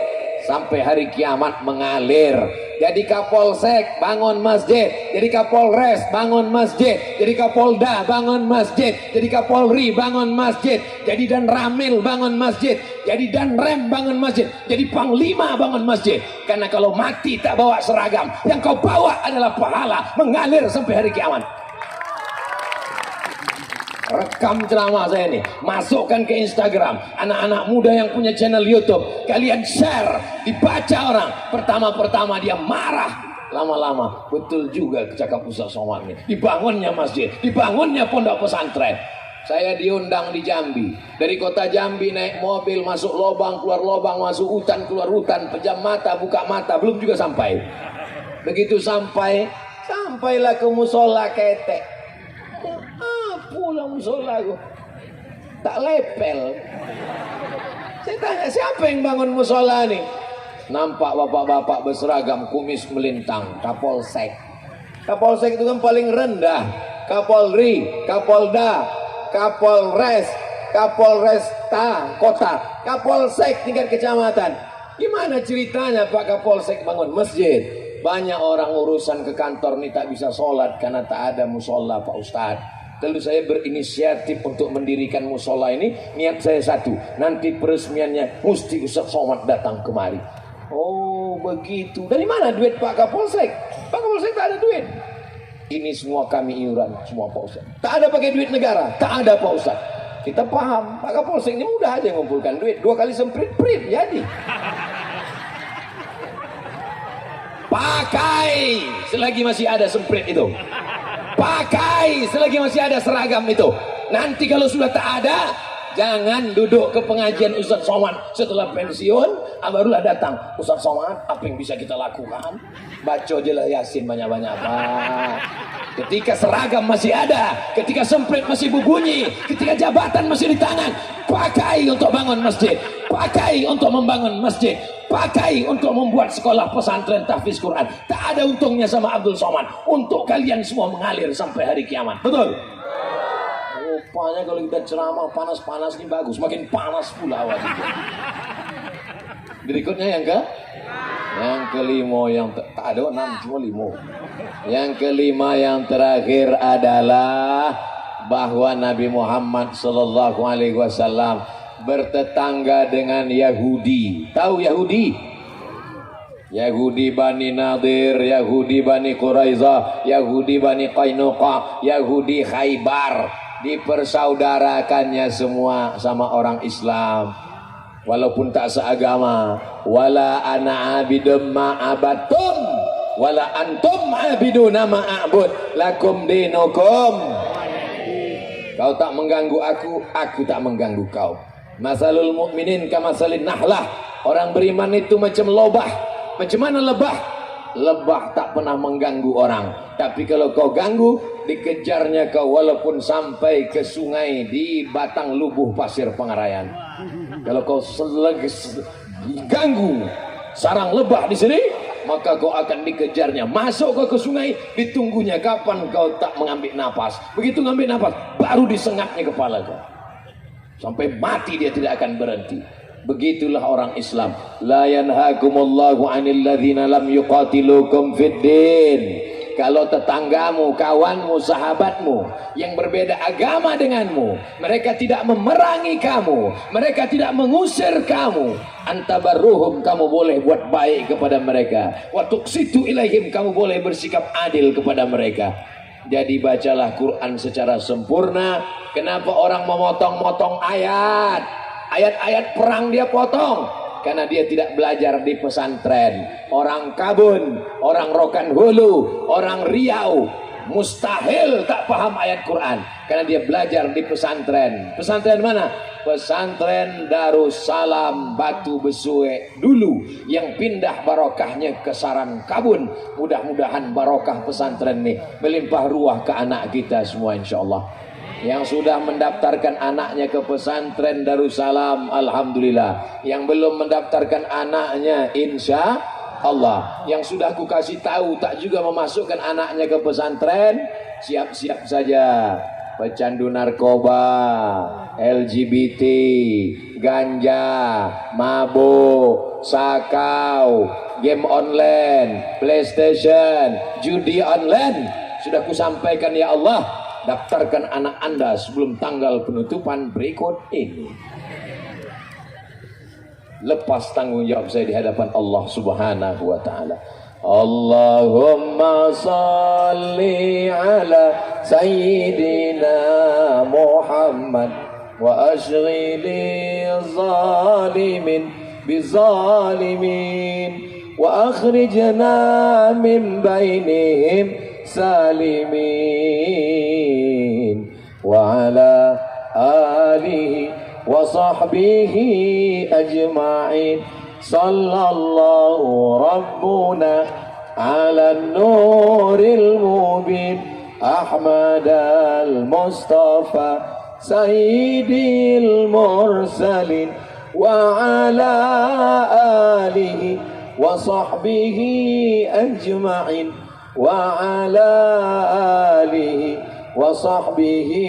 sampai hari kiamat mengalir. Jadi Kapolsek bangun masjid, jadi Kapolres bangun masjid, jadi Kapolda bangun masjid, jadi Kapolri bangun masjid, jadi Danramil bangun masjid, jadi Danrem bangun masjid, jadi Panglima bangun masjid. Karena kalau mati tak bawa seragam, yang kau bawa adalah pahala mengalir sampai hari kiamat. Rekam ceramah saya ini, masukkan ke Instagram. Anak-anak muda yang punya channel YouTube, kalian share, dibaca orang. Pertama-pertama dia marah, lama-lama betul juga cakap Ustaz Somad ini. Dibangunnya masjid, dibangunnya pondok pesantren. Saya diundang di Jambi, dari kota Jambi naik mobil masuk lubang keluar lubang, masuk hutan keluar hutan, pejam mata buka mata, belum juga sampai. Begitu sampailah ke musola ketek. Pulang musola aku tak lepel. Saya tanya siapa yang bangun musola nih? Nampak bapak-bapak berseragam kumis melintang, Kapolsek. Kapolsek itu kan paling rendah. Kapolri, Kapolda, Kapolres, Kapolresta kota, Kapolsek tingkat kecamatan. Gimana ceritanya Pak Kapolsek bangun masjid? Banyak orang urusan ke kantor nih tak bisa sholat karena tak ada musola Pak Ustadz. Lalu saya berinisiatif untuk mendirikan musola ini. Niat saya satu, nanti peresmiannya mesti Ustaz Somad datang kemari. Oh begitu. Dari mana duit Pak Kapolsek? Pak Kapolsek tak ada duit. Ini semua kami iuran, semua Pak Ustaz. Tak ada pakai duit negara, tak ada Pak Ustaz. Kita paham, Pak Kapolsek ini mudah aja ngumpulkan duit. 2 kali semprit-prit jadi. Pakai selagi masih ada semprit itu. pakai selagi masih ada seragam itu. Nanti kalau sudah tak ada, jangan duduk ke pengajian Ustaz Somad setelah pensiun, barulah datang. Ustaz Somad, apa yang bisa kita lakukan? Baca aja lah Yasin banyak-banyak, Pak. Ketika seragam masih ada, ketika semprit masih berbunyi, ketika jabatan masih di tangan, pakai untuk bangun masjid, pakai untuk membangun masjid, pakai untuk membuat sekolah pesantren tahfiz Quran. Tak ada untungnya sama Abdul Somad untuk kalian semua mengalir sampai hari kiamat. Betul? Rupanya kalau kita ceramah panas-panas ini bagus, makin panas pula awal. Berikutnya yang kelima, yang tak ada 6 cuma 5. Yang kelima yang terakhir adalah bahwa Nabi Muhammad sallallahu alaihi wasallam bertetangga dengan Yahudi. Tahu Yahudi? Yahudi Bani Nadir, Yahudi Bani Quraizah, Yahudi Bani Qainuqa, Yahudi Khaybar. Dipersaudarakannya semua sama orang Islam. Walaupun tak seagama. Wala ana abidum ma'abatum wala antum abiduna ma'abud lakum dinukum. Kau tak mengganggu aku tak mengganggu kau. Masalul mu'minin kamasalin nahlah. Orang beriman itu macam lebah. Macam mana lebah? Lebah tak pernah mengganggu orang, tapi kalau kau ganggu, dikejarnya kau walaupun sampai ke sungai di batang lubuh pasir Pangarayan. Kalau kau ganggu sarang lebah di sini, maka kau akan dikejarnya. Masuk kau ke sungai, ditunggunya kapan kau tak mengambil napas. Begitu ngambil napas, baru disengatnya kepala kau. Sampai mati dia tidak akan berhenti. Begitulah orang Islam. La yanhakumullahu 'anil ladzina lam yuqatilukum fid din. Kalau tetanggamu, kawanmu, sahabatmu yang berbeda agama denganmu, mereka tidak memerangi kamu, mereka tidak mengusir kamu, antabarruhum, kamu boleh buat baik kepada mereka, wa tuqsitu ilaihim, kamu boleh bersikap adil kepada mereka. Jadi bacalah Quran secara sempurna. Kenapa orang memotong-motong ayat-ayat perang dia potong? Karena dia tidak belajar di pesantren. Orang Kabun, orang Rokan Hulu, orang Riau mustahil tak paham ayat Quran, karena dia belajar di pesantren. Pesantren mana? Pesantren Darussalam Batu Besue dulu, yang pindah barokahnya ke Sarang Kabun. Mudah-mudahan barokah pesantren ini melimpah ruah ke anak kita semua insyaallah. Yang sudah mendaftarkan anaknya ke pesantren Darussalam, alhamdulillah. Yang belum mendaftarkan anaknya, insya Allah. Yang sudah aku kasih tahu tak juga memasukkan anaknya ke pesantren, siap-siap saja. Pecandu narkoba, LGBT, ganja, mabuk, sakau, game online, PlayStation, judi online. Sudah kusampaikan ya Allah. Daftarkan anak Anda sebelum tanggal penutupan berikut ini. Lepas tanggung jawab saya di hadapan Allah Subhanahu wa taala. Allahumma salli ala sayyidina Muhammad wa ashghili zalimin bizalimin wa akhrijna min bainihim salimin wa ala alihi wa sahbihi ajma'in. Sallallahu rabbuna ala nuril mubin Ahmad al-Mustafa sayyidil mursalin wa ala alihi wa sahbihi ajma'in wa ala alihi wa sahbihi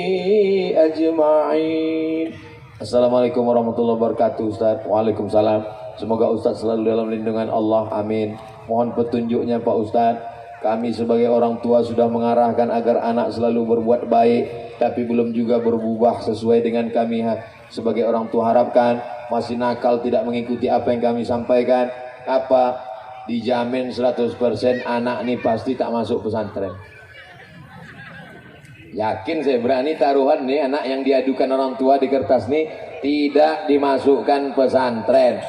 ajma'in. Assalamualaikum warahmatullahi wabarakatuh. Ustaz. Waalaikumsalam. Semoga Ustaz selalu dalam lindungan Allah, amin. Mohon petunjuknya Pak Ustaz. Kami sebagai orang tua sudah mengarahkan agar anak selalu berbuat baik, tapi belum juga berubah sesuai dengan kami sebagai orang tua harapkan. Masih nakal, tidak mengikuti apa yang kami sampaikan. Apa dijamin 100% anak ini pasti tak masuk pesantren? Yakin saya berani taruhan nih, anak yang diadukan orang tua di kertas nih tidak dimasukkan pesantren.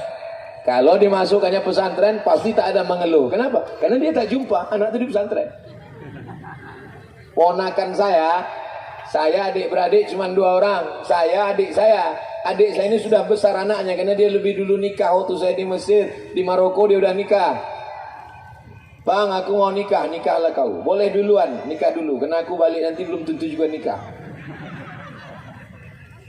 Kalau dimasukkannya pesantren pasti tak ada mengeluh. Kenapa? Karena dia tak jumpa anak itu di pesantren. Ponakan saya adik-beradik cuma 2 orang. Adik saya ini sudah besar anaknya karena dia lebih dulu nikah. Waktu saya di Mesir, di Maroko dia udah nikah. Bang, aku mau nikah, nikahlah kau. Boleh duluan, nikah dulu. Karena aku balik nanti belum tentu juga nikah.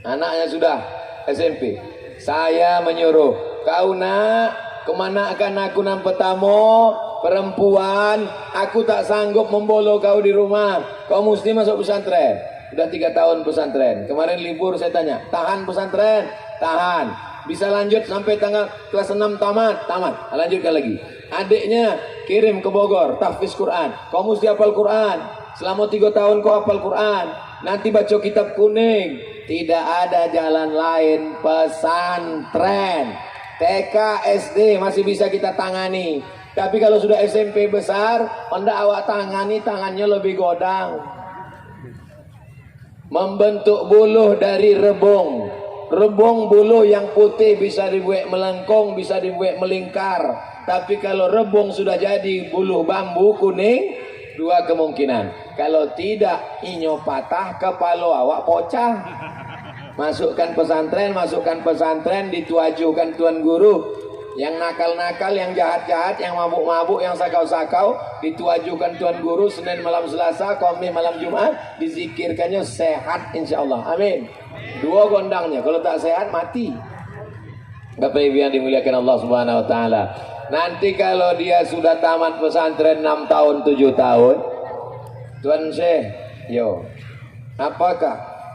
Anaknya sudah SMP. Saya menyuruh, kau nak, kemana akan aku nampak tamu? Perempuan, aku tak sanggup membolo kau di rumah. Kau mesti masuk pesantren. Udah 3 tahun pesantren. Kemarin libur saya tanya, tahan pesantren? Tahan. Bisa lanjut sampai kelas 6 tamat? Tamat. Lanjutkan lagi. Adiknya kirim ke Bogor, tahfiz Quran. Kau mesti hafal Quran. Selama 3 tahun kau hafal Quran. Nanti baca kitab kuning. Tidak ada jalan lain, pesantren. TK, SD masih bisa kita tangani. Tapi kalau sudah SMP besar, hendak awak tangani, tangannya lebih godang. Membentuk buluh dari rebung. Rebung buluh yang putih bisa dibuat melengkung, bisa dibuat melingkar. Tapi kalau rebung sudah jadi buluh bambu kuning, 2 kemungkinan. Kalau tidak, inyo patah, kepala awak pocah. Masukkan pesantren, dituajukan tuan guru. Yang nakal-nakal, yang jahat-jahat, yang mabuk-mabuk, yang sakau-sakau, dituajukan tuan guru Senin malam Selasa, Khamis malam Jumat, dizikirkannya sehat insyaallah. Amin. 2 gondangnya, kalau tak sehat mati. Bapak Ibu yang dimuliakan Allah Subhanahu wa taala. Nanti kalau dia sudah tamat pesantren 6 tahun, 7 tahun, Tuan Syekh,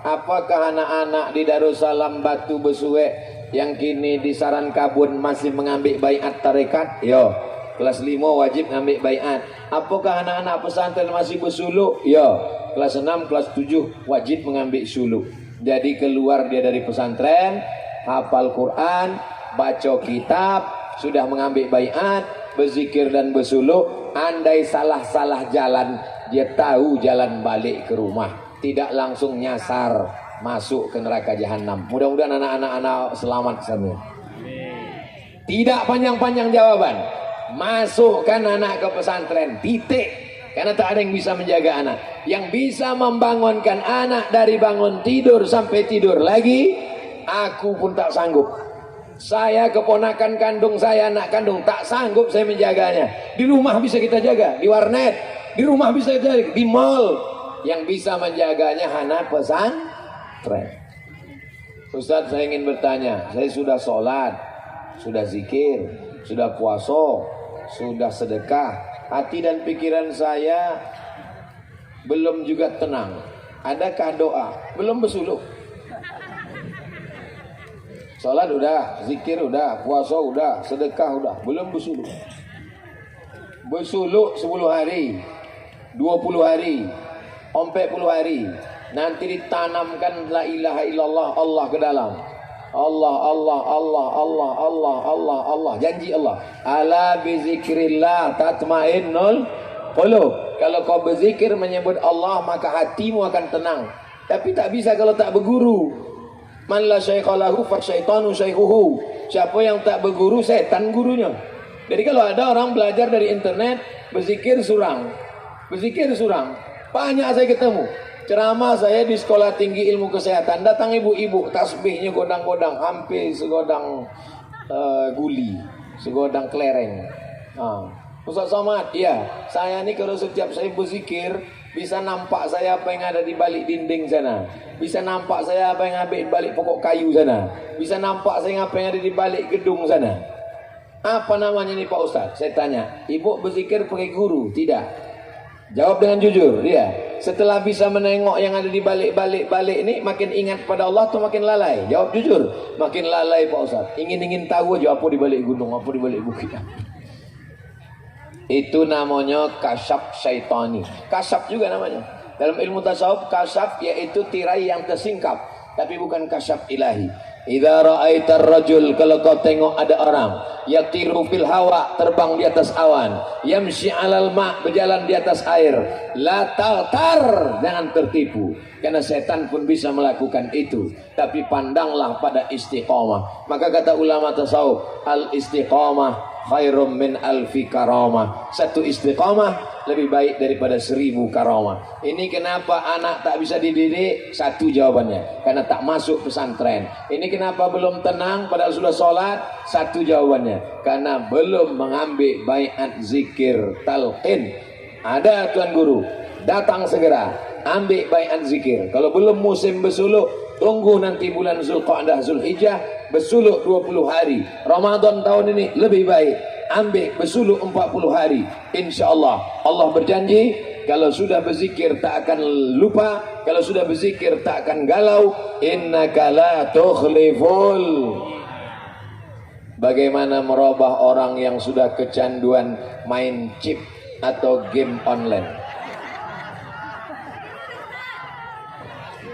apakah anak-anak di Darussalam Batu Besuwe yang kini di Sarangkabun masih mengambil baiat tarekat? Kelas 5 wajib ngambil baiat. Apakah anak-anak pesantren masih bersuluk? Kelas 6, kelas 7 wajib mengambil suluk. Jadi keluar dia dari pesantren, hafal Quran, baca kitab, sudah mengambil baiat, berzikir dan bersuluk. Andai salah-salah jalan, dia tahu jalan balik ke rumah, tidak langsung nyasar masuk ke neraka jahanam. Mudah-mudahan anak-anak selamat semua. Tidak panjang-panjang jawaban. Masukkan anak ke pesantren, titik. Karena tak ada yang bisa menjaga anak. Yang bisa membangunkan anak dari bangun tidur sampai tidur lagi, aku pun tak sanggup. Saya keponakan kandung saya, anak kandung, tak sanggup saya menjaganya. Di rumah bisa kita jaga, di warnet, di rumah bisa kita jaga, di mall. Yang bisa menjaganya anak pesantren. Ustaz, saya ingin bertanya, saya sudah sholat, sudah zikir, sudah puasa, sudah sedekah, hati dan pikiran saya belum juga tenang. Adakah doa? Belum bersuluk. Sholat udah, zikir udah, puasa udah, sedekah udah, belum bersuluk. Bersuluk 10 hari, 20 hari, 40 hari. Nanti ditanamkan la ilaha illallah, Allah ke dalam. Allah. Janji Allah. Ala bizikrillah tatmainnul qulub. Kalau kau berzikir menyebut Allah, maka hatimu akan tenang. Tapi tak bisa kalau tak berguru. Man la syaikha lahu fa syaitanu syaikhuhu. Siapa yang tak berguru, setan gurunya. Jadi kalau ada orang belajar dari internet, berzikir surang. Banyak saya ketemu. Ceramah saya di Sekolah Tinggi Ilmu Kesehatan, datang ibu-ibu, tasbihnya godang-godang, hampir segodang guli, segodang kelereng. Ustaz Somad, iya, saya ini kalau setiap saya berzikir, bisa nampak saya apa yang ada di balik dinding sana, bisa nampak saya apa yang ada di balik pokok kayu sana, bisa nampak saya apa yang ada di balik gedung sana. Apa namanya nih Pak Ustaz? Saya tanya, ibu berzikir pakai guru? Tidak. Jawab dengan jujur, dia. Setelah bisa menengok yang ada di balik ini, makin ingat pada Allah atau makin lalai? Jawab jujur. Makin lalai Pak Ustaz. Ingin tahu aja apa di balik gunung, apa di balik bukit. Itu namanya kasyaf syaitani. Kasyaf juga namanya. Dalam ilmu tasawuf, kasyaf yaitu tirai yang tersingkap, tapi bukan kasyaf ilahi. Idza ra'aitar rajul, kalau kau tengok ada orang yatiru fil hawa, terbang di atas awan, yamshi 'alal ma', berjalan di atas air, la taghtar, jangan tertipu, karena setan pun bisa melakukan itu, tapi pandanglah pada istiqamah. Maka kata ulama tasawuf, al istiqamah khairum min alfi karamah. Satu istiqamah lebih baik daripada 1000 karamah. Ini kenapa anak tak bisa dididik? Satu jawabannya, karena tak masuk pesantren. Ini kenapa belum tenang padahal sudah sholat? Satu jawabannya, karena belum mengambil baiat zikir talqin. Ada Tuan Guru, datang segera ambil baiat zikir. Kalau belum musim bersuluk, tunggu nanti bulan Zulqa'dah Zulhijjah, bersuluk 20 hari. Ramadan tahun ini lebih baik, ambil bersuluk 40 hari. InsyaAllah Allah berjanji, kalau sudah berzikir tak akan lupa, kalau sudah berzikir tak akan galau. Innaka la tukhliful. Bagaimana merubah orang yang sudah kecanduan main chip atau game online?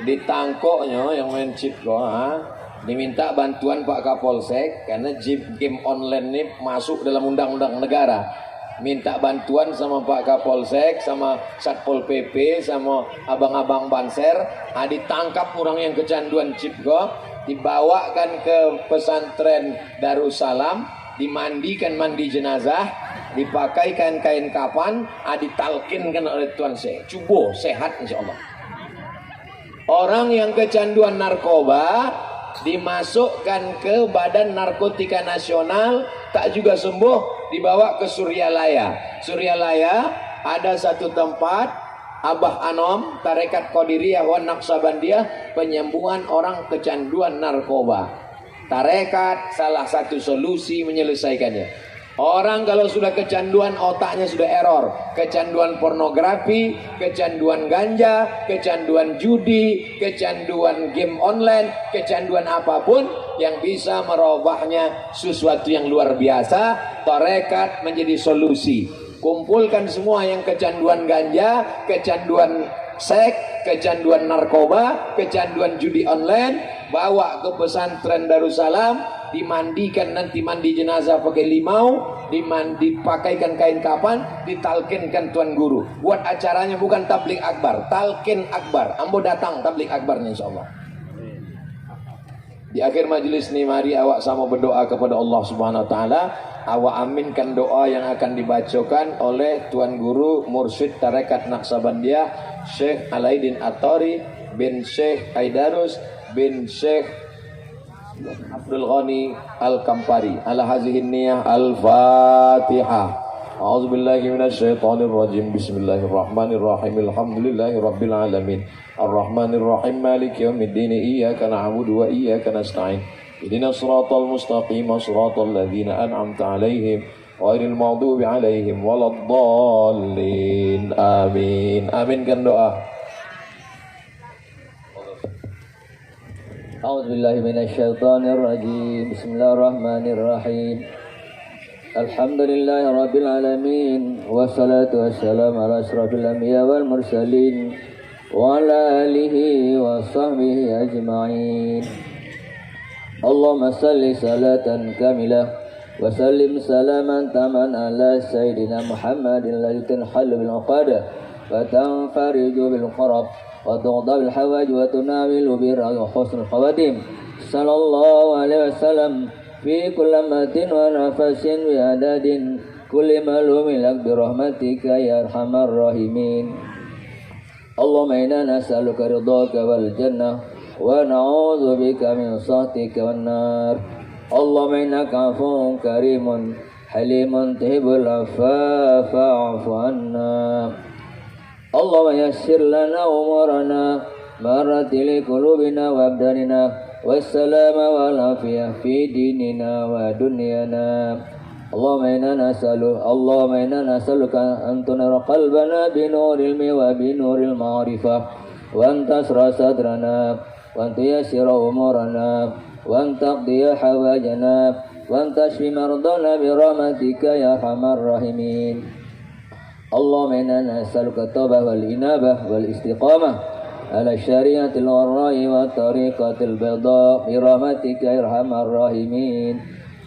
Ditangkoknya yang main chip diminta bantuan Pak Kapolsek karena game online ini masuk dalam undang-undang negara. Minta bantuan sama Pak Kapolsek, sama Satpol PP, sama abang-abang Banser. Ditangkap orang yang kecanduan chip dibawakan ke pesantren Darussalam, dimandikan mandi jenazah, dipakaikan kain kafan, ditalkinkan oleh Tuan Syekh. Cubo sehat insyaallah. Orang yang kecanduan narkoba dimasukkan ke Badan Narkotika Nasional, tak juga sembuh, dibawa ke Suryalaya. Suryalaya ada satu tempat, Abah Anom, Tarekat Qadiriyah wa Naqsabandiyah, penyembuhan orang kecanduan narkoba. Tarekat salah satu solusi menyelesaikannya. Orang kalau sudah kecanduan, otaknya sudah error. Kecanduan pornografi, kecanduan ganja, kecanduan judi, kecanduan game online, kecanduan apapun yang bisa merubahnya sesuatu yang luar biasa. Tarekat menjadi solusi. Kumpulkan semua yang kecanduan ganja, kecanduan seks, kecanduan narkoba, kecanduan judi online, bawa ke pesantren Darussalam, dimandikan, nanti mandi jenazah pakai limau, dipakaikan kain kafan, ditalkinkan Tuan Guru. Buat acaranya bukan tablik akbar, talkin akbar. Ambo datang tablik akbarnya insyaallah. Di akhir majelis ini mari awak sama berdoa kepada Allah Subhanahu wa taala. Awak aminkan doa yang akan dibacakan oleh Tuan Guru Mursyid Tarekat Naqsabandiyah Syekh Alaidin At-Tari bin Syekh Aidarus bin Syekh Abdul Ghani Al-Kampari. Ala hazihin niyah Al-Fatihah. A'udzubillahi minasyaitonir rajim. Bismillahirrahmanirrahim. Alhamdulillahi rabbil alamin. Arrahmanirrahim. Maliki yaumiddin. Iyyaka na'budu wa iyyaka nasta'in. Ihdinas siratal mustaqim. Siratal ladzina an'amta 'alaihim ghairil maghdubi 'alaihim waladdallin. Amin. Aminkan doa. A'udzubillahi minasyaitonir rajim. Bismillahirrahmanirrahim. Alhamdulillahi rabbil alamin. Wassalatu wassalamu ala asyrafil anbiya wal mursalin wa ala alihi wa sahbihi ajma'in. Allahumma salli salatan kamilah wa sallim salaman taman ala sayyidina Muhammadin alladhi tanhalu bil uqadah wa tanfariju bil qarab wa tughda bil hawaj wa tunawilu bi husnul khawatim. Sallallahu alaihi wasallam fi kulli matin wa nafasin bi adadin kulli malumin lak bi rahmatika ya arhamar rahimin. Allahumma inna nas'aluka ridhaka wal jannah wa na'udzu bika min sakhatika wan nar. Allahumma innaka 'afuwwun karimun halimun tuhibbul 'afwa fa'fu 'anna. Allahumma yassir lana umurana marati li qulubina wa abdanina wassalama wal afiyah fi dinina wa dunyana. Allahumma inna nas'aluka an tunira qalbana bi nuril ilmi wa bi nuril ma'rifah wa an tasra sadrana wa an tuyassira umurana wa an taqdiya hawajana wa an tashfi mardana bi rahmatika ya arhamar rahimin. Allahumma inna nas'aluka at-taubah wal inabah wal istiqamah ala syariatil gharra'i wa tariqatil bayda bi rahmatika ya arhamar rahimin.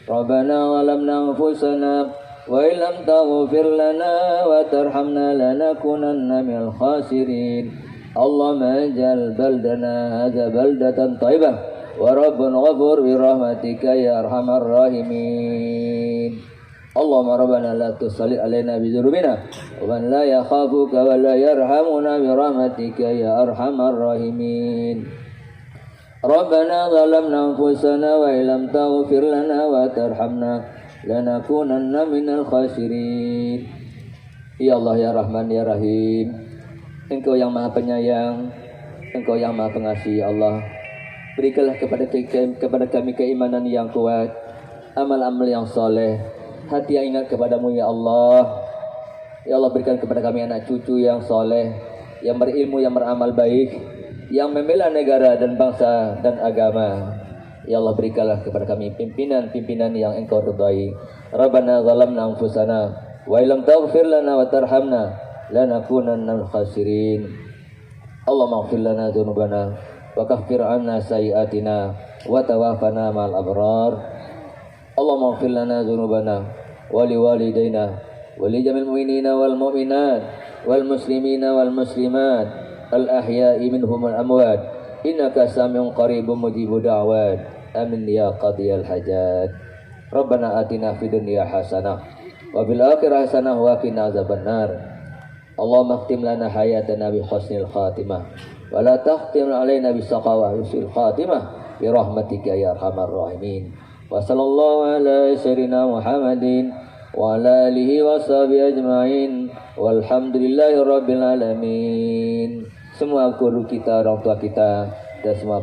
Rabbana zalamna anfusana wa illam taghfir lana wa tarhamna lanakunanna minal khasirin. Allahumma ij'al baldana hadza baldatan thayyibah wa rabbun ghafur bi rahmatika ya arhamar rahimin. اللهم ربنا لا تسلط علينا بذنوبنا ومن لا يخافك ولا يرحمنا برحمتك يا أرحم الراحمين ربنا ظلمنا أنفسنا وإن لم تغفر لنا وترحمنا لنكونن من الخاسرين. Ya Allah ya Rahman ya Rahim, Engkau yang Maha Penyayang, Engkau yang Maha Pengasih. Ya Allah, berikanlah kepada kami keimanan yang kuat, amal-amal yang soleh, hati yang ingat kepadamu ya Allah. Ya Allah, berikan kepada kami anak cucu yang soleh, yang berilmu, yang beramal baik, yang membela negara dan bangsa dan agama. Ya Allah, berikanlah kepada kami pimpinan-pimpinan yang Engkau ridai. Rabbana zalamna anfusana wa illam taghfir lana wa tarhamna lanakunanna minal khasirin. Allahumma ighfir lana dzunubana wa kaffir 'anna sayyi'atina wa tawaffana ma'al abrar. Allahumma ighfir lana dzunubana wa liwalidayna wa li jamil mu'minina wal mu'minat wal muslimina wal muslimat al ahya'i minhum wal amwat innaka sami'un qaribun mujibud da'wat. Amin ya qadiyal hajat. Rabbana atina fid dunya hasanah wa bil akhirati hasanah wa qina azabannar. Allahumma khtim lana hayatana bi husnil khatimah wa la takhtim alaina bis saqawah yusil khatimah bi rahmatika ya arhamar rahimin. Wa sallallahu ala sayyidina Muhammadin wa ala alihi wa sahbihi ajma'in walhamdulillahi rabbil alamin. Semua guru kita, orang tua kita dan semua